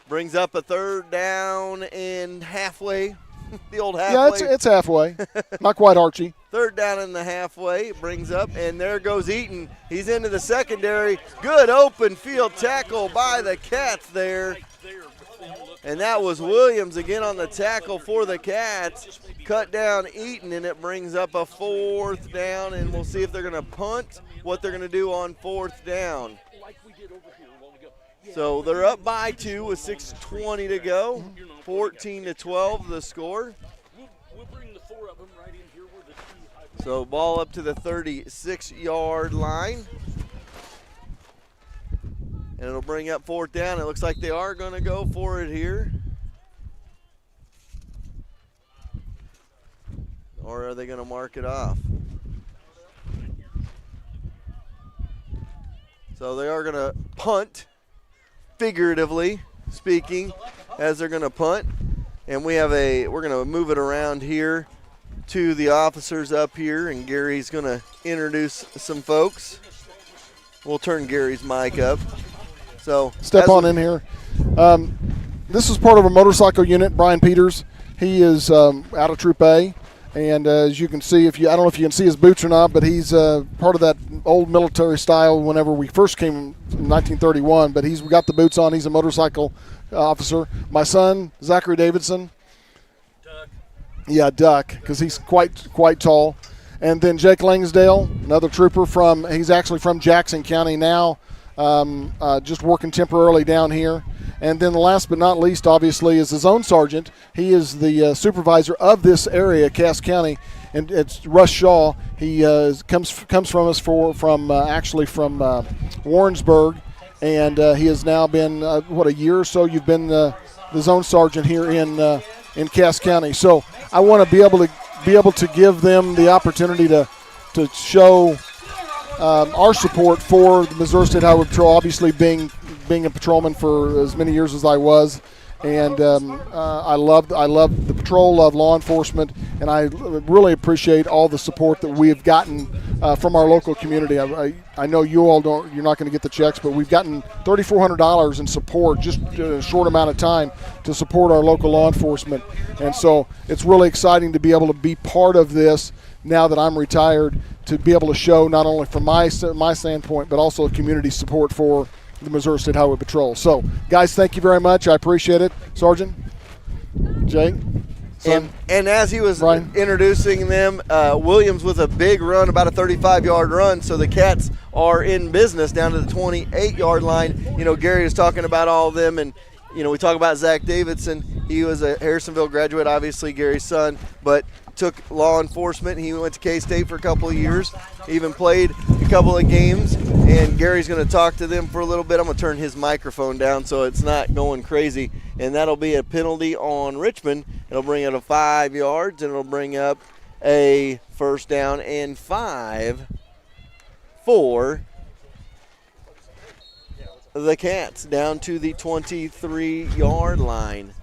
brings up a third down and halfway. The old halfway. Yeah, it's halfway. Not quite Archie. Third down in the halfway, brings up, and there goes Eaton. He's into the secondary. Good open field tackle by the Cats there. And that was Williams again on the tackle for the Cats. Cut down Eaton, and it brings up a fourth down, and we'll see if they're going to punt, what they're going to do on fourth down. So they're up by 2 with 6:20 to go. 14-12 the score. So ball up to the 36-yard line. And it'll bring up fourth down. It looks like they are going to go for it here. Or are they going to mark it off? So they are going to punt, figuratively speaking, as they're going to punt. And we're going to move it around here to the officers up here, and Gary's going to introduce some folks. We'll turn Gary's mic up. So step on in here. This is part of a motorcycle unit. Brian Peters, he is out of Troop A, and as you can see, I don't know if you can see his boots or not, but he's part of that old military style. Whenever we first came in 1931, but he's got the boots on. He's a motorcycle officer. My son Zachary Davidson. Duck. Yeah, Duck, because he's quite tall. And then Jake Langsdale, another trooper he's actually from Jackson County now. Just working temporarily down here. And then the last but not least, obviously, is his own sergeant. He is the supervisor of this area, Cass County, and it's Russ Shaw. He comes from us from Warrensburg, and he has now been a year or so. You've been the zone sergeant here in Cass County. So I want to be able to give them the opportunity to show our support for the Missouri State Highway Patrol, obviously being a patrolman for as many years as I was, and I love the patrol, love law enforcement, and I really appreciate all the support that we have gotten from our local community. I know you're not going to get the checks, but we've gotten $3,400 in support just in a short amount of time to support our local law enforcement, and so it's really exciting to be able to be part of this now that I'm retired, to be able to show not only from my standpoint, but also community support for the Missouri State Highway Patrol. So, guys, thank you very much. I appreciate it. Sergeant, Jake, and as he was introducing them, Williams with a big run, about a 35-yard run, so the Cats are in business down to the 28-yard line. You know, Gary was talking about all of them, and you know, we talk about Zach Davidson. He was a Harrisonville graduate, obviously Gary's son, but took law enforcement. He went to K-State for a couple of years, even played a couple of games, and Gary's going to talk to them for a little bit. I'm going to turn his microphone down so it's not going crazy, and that'll be a penalty on Richmond. It'll bring it to 5 yards, and it'll bring up a first down and 5 for the Cats down to the 23-yard line.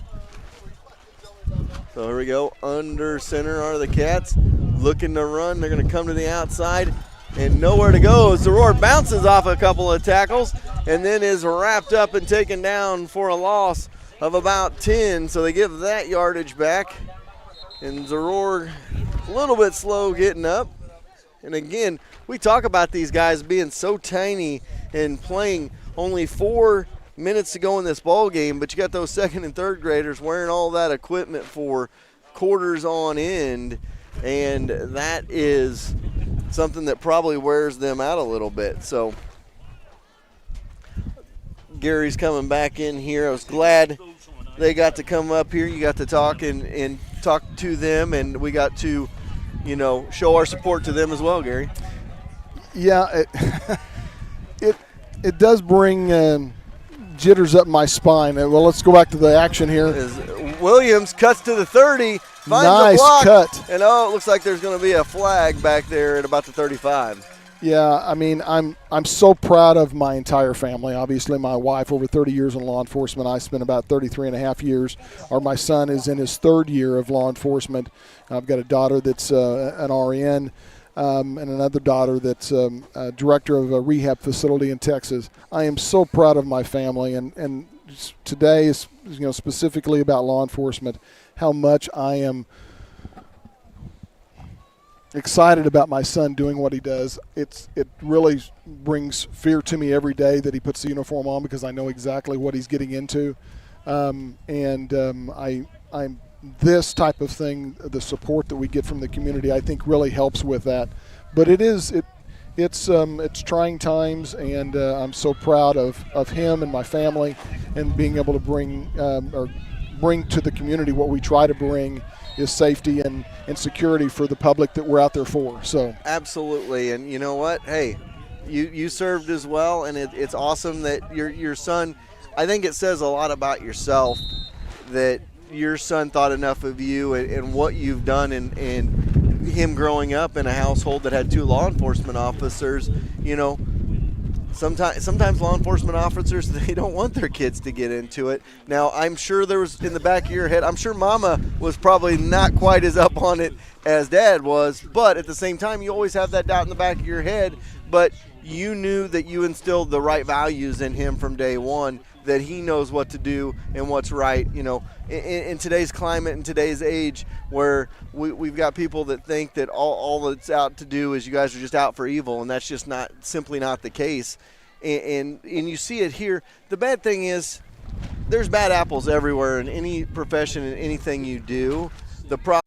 So here we go. Under center are the Cats looking to run. They're going to come to the outside and nowhere to go. Zaror bounces off a couple of tackles and then is wrapped up and taken down for a loss of about 10. So they give that yardage back. And Zaror a little bit slow getting up. And again, we talk about these guys being so tiny and playing only 4 minutes to go in this ball game, but you got those second and third graders wearing all that equipment for quarters on end, and that is something that probably wears them out a little bit. So Gary's coming back in here. I was glad they got to come up here. You got to talk and talk to them, and we got to, show our support to them as well, Gary. Yeah, it does bring jitters up my spine. Well, let's go back to the action here. Williams cuts to the 30, finds nice a block, cut. And it looks like there's going to be a flag back there at about the 35. Yeah, I mean, I'm so proud of my entire family. Obviously, my wife, over 30 years in law enforcement. I spent about 33 and a half years. My son is in his third year of law enforcement. I've got a daughter that's an RN and another daughter that's director of a rehab facility in Texas. I am so proud of my family, and today is specifically about law enforcement, how much I am excited about my son doing what he does. It really brings fear to me every day that he puts the uniform on, because I know exactly what he's getting into. I'm this type of thing, the support that we get from the community, I think really helps with that. But it's trying times, and I'm so proud of him and my family, and being able to bring to the community what we try to bring is safety and security for the public that we're out there for. So absolutely, and you know what? Hey, you served as well, and it's awesome that your son. I think it says a lot about yourself that your son thought enough of you and what you've done, and him growing up in a household that had 2 law enforcement officers. Sometimes law enforcement officers, they don't want their kids to get into it. Now, I'm sure there was, in the back of your head, I'm sure Mama was probably not quite as up on it as Dad was, but at the same time, you always have that doubt in the back of your head. But you knew that you instilled the right values in him from day one, that he knows what to do and what's right. In today's climate and today's age, where we've got people that think that all it's out to do is you guys are just out for evil, and that's just simply not the case. And you see it here. The bad thing is there's bad apples everywhere in any profession and anything you do. The problem.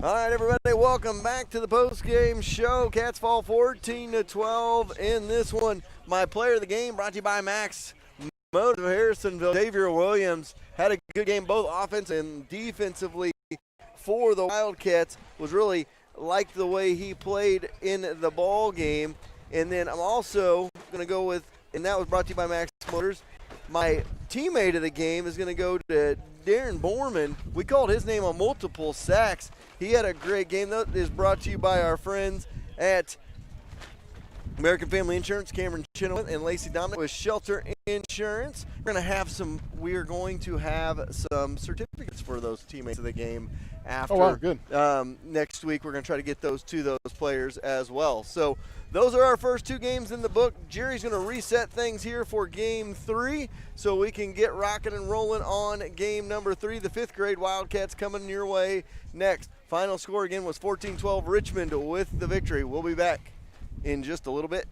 All right, everybody, welcome back to the post-game show. Cats fall 14-12 in this one. My player of the game brought to you by Max Motors of Harrisonville. Xavier Williams had a good game, both offense and defensively for the Wildcats. Was really liked the way he played in the ball game. And then I'm also going to go with, and that was brought to you by Max Motors. My teammate of the game is going to go to Darren Borman. We called his name on multiple sacks. He had a great game. That is brought to you by our friends at American Family Insurance, Cameron Chenoweth and Lacey Dominic with Shelter Insurance. We're going to have some certificates for those teammates of the game after. Oh, wow, good. Next week. We're going to try to get those to those players as well. So those are our first 2 games in the book. Jerry's going to reset things here for game 3 so we can get rocking and rolling on game number 3. The 5th grade Wildcats coming your way next. Final score again was 14-12 Richmond with the victory. We'll be back in just a little bit.